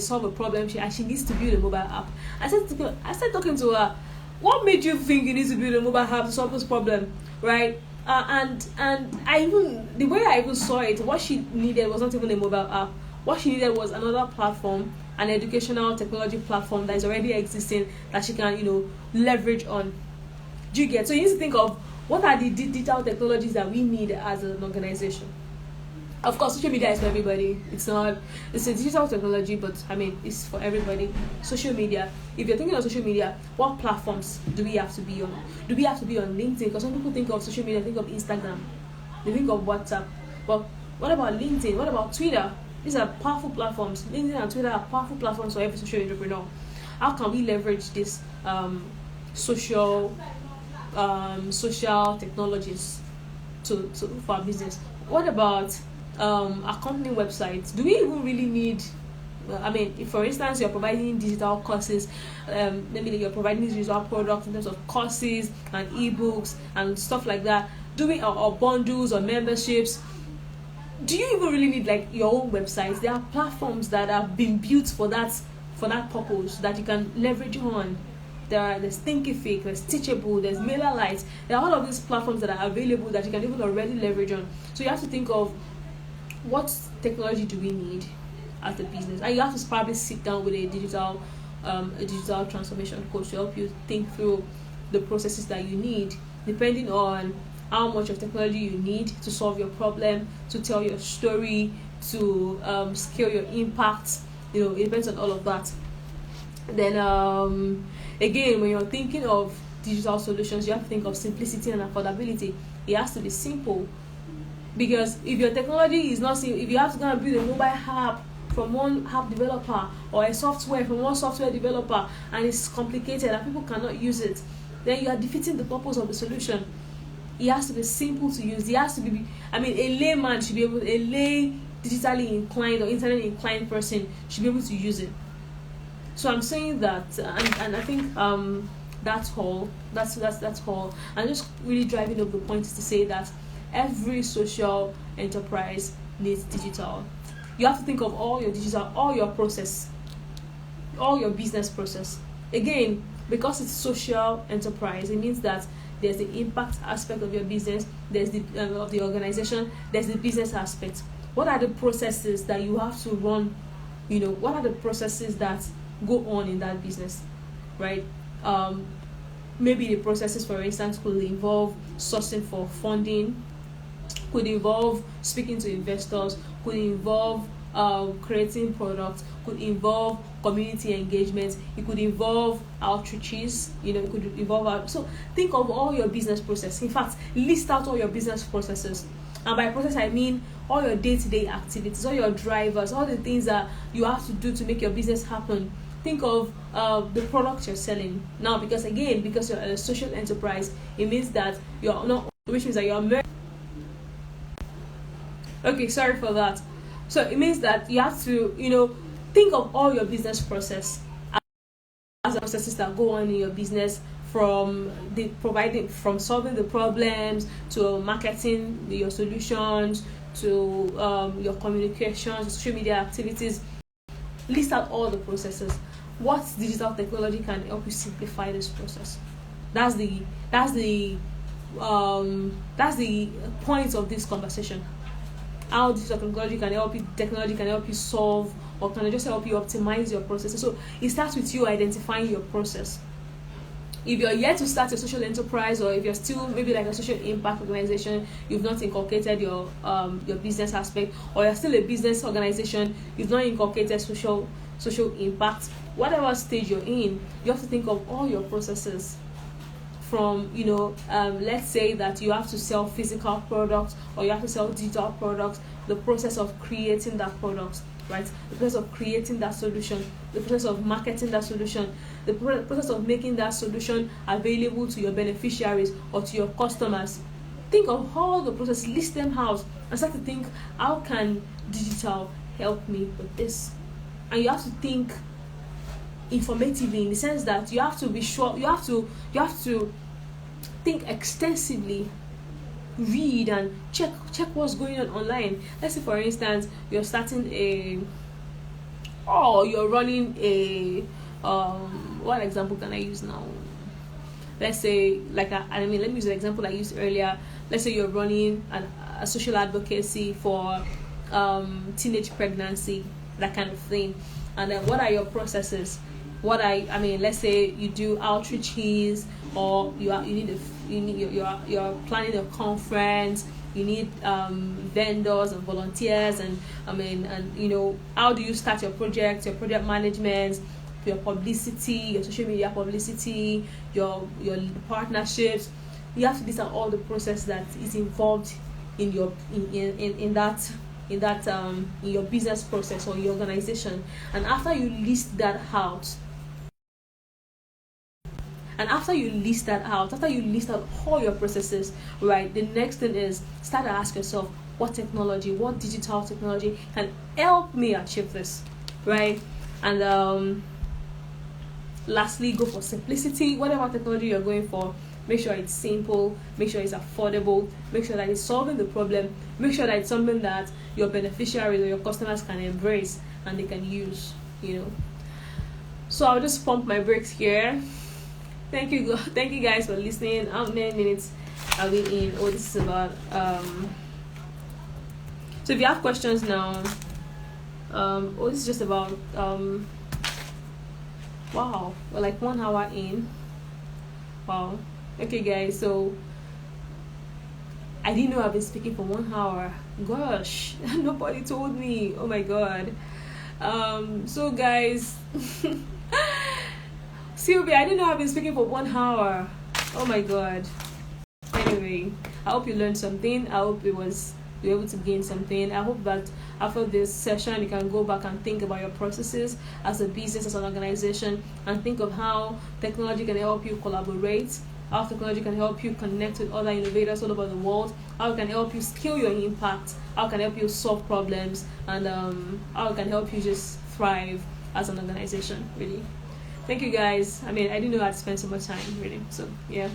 solve a problem, she needs to build a mobile app. I started talking to her, what made you think you need to build a mobile app to solve this problem, right? And the way I even saw it, what she needed was not even a mobile app. What she needed was another platform, an educational technology platform that is already existing that she can, leverage on. Do you get? So you need to think of what are the digital technologies that we need as an organization. Of course, social media is for everybody. It's a digital technology, but it's for everybody. Social media. If you're thinking of social media, what platforms do we have to be on? Do we have to be on LinkedIn? Because some people think of social media, think of Instagram, they think of WhatsApp. But what about LinkedIn? What about Twitter? These are powerful platforms. LinkedIn and Twitter are powerful platforms for every social entrepreneur. How can we leverage these social technologies for our business? What about our company websites? Do we even really need? If for instance you're providing digital courses, maybe you're providing digital products in terms of courses and ebooks and stuff like that. Do we or bundles or memberships? Do you even really need your own websites? There are platforms that have been built for that purpose that you can leverage on. There's Thinkific, there's Teachable, there's MailerLite. There are all of these platforms that are available that you can even already leverage on. So you have to think of what technology do we need as a business, and you have to probably sit down with a digital transformation coach to help you think through the processes that you need, depending on how much of technology you need to solve your problem, to tell your story, to scale your impact. It depends on all of that. Then again, when you're thinking of digital solutions, you have to think of simplicity and affordability. It has to be simple, because if your technology is not simple, if you have to go and build a mobile app from one app developer or a software from one software developer and it's complicated and people cannot use it, then you are defeating the purpose of the solution. It has to be simple to use. It has to be, a layman should be able, a lay digitally inclined or internet inclined person should be able to use it. So I'm saying that, and I think that's all. That's all. I'm just really driving up the point is to say that every social enterprise needs digital. You have to think of all your digital, all your process, all your business process. Again, because it's social enterprise, it means that there's the impact aspect of your business, there's the of the organization, there's the business aspect. What are the processes that you have to run what are the processes that go on in that business, right? Maybe the processes, for instance, could involve sourcing for funding, could involve speaking to investors, could involve creating products, could involve community engagement, it could involve outreaches, it could involve so think of all your business process. In fact, list out all your business processes, and by process I mean all your day-to-day activities, all your drivers, all the things that you have to do to make your business happen. Think of the products you're selling now, because you're a social enterprise, it means that you're not, which means that you're okay, sorry for that. So it means that you have to think of all your business process as the processes that go on in your business, from solving the problems to marketing your solutions to your communications, social media activities. List out all the processes. What digital technology can help you simplify this process? That's the point of this conversation. How digital technology can help you solve, or can just help you optimize your processes. So it starts with you identifying your process. If you're yet to start a social enterprise, or if you're still maybe like a social impact organization, you've not inculcated your business aspect, or you're still a business organization, you've not inculcated social impact, whatever stage you're in, you have to think of all your processes. From let's say that you have to sell physical products, or you have to sell digital products, the process of creating that product, right? The process of creating that solution, the process of marketing that solution, the process of making that solution available to your beneficiaries or to your customers. Think of all the processes, list them out, and start to think, how can digital help me with this? And you have to think informatively, in the sense that you have to be sure, you have to think extensively, read and check what's going on online. Let's say, for instance, you're running a what example can I use now? Let's say, let me use an example I used earlier. Let's say you're running a social advocacy for teenage pregnancy, that kind of thing. And then what are your processes? Let's say you do outreaches, or you're planning a conference, you need vendors and volunteers, and how do you start your project management, your publicity, your social media publicity, your partnerships. You have to list out all the process that is involved in your in your business process or your organization. And after you list that out, after you list out all your processes, right, the next thing is start to ask yourself, what digital technology can help me achieve this, right? And lastly, go for simplicity. Whatever technology you're going for, make sure it's simple, make sure it's affordable, make sure that it's solving the problem, make sure that it's something that your beneficiaries or your customers can embrace and they can use. So I'll just pump my brakes here. Thank you guys for listening. How many minutes are we in? This is about so if you have questions now, this is just about wow, we're like 1 hour in. Wow. Okay guys, so I didn't know I've been speaking for 1 hour. Gosh, nobody told me. Oh my god. So guys, Sylvia, I didn't know I've been speaking for 1 hour. Oh my god. Anyway, I hope you learned something. I hope you were able to gain something. I hope that after this session you can go back and think about your processes as a business, as an organization, and think of how technology can help you collaborate, how technology can help you connect with other innovators all over the world, how it can help you scale your impact, how it can help you solve problems, and how it can help you just thrive as an organization, really. Thank you guys. I didn't know I'd spend so much time, really. So yeah.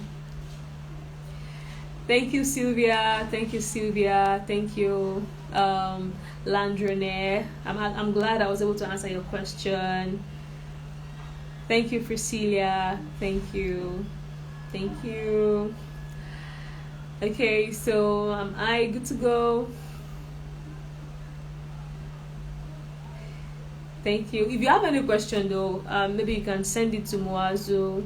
Thank you, Sylvia. Thank you, Landrone. I'm glad I was able to answer your question. Thank you, Priscilla. Thank you. Okay, so am I good to go? Thank you. If you have any question though, maybe you can send it to Muazu.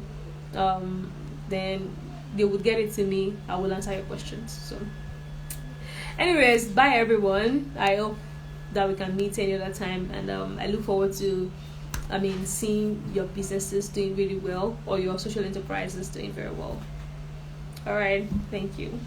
Then they would get it to me. I will answer your questions. So, anyways, bye everyone. I hope that we can meet any other time, and I look forward to, seeing your businesses doing really well or your social enterprises doing very well. All right. Thank you.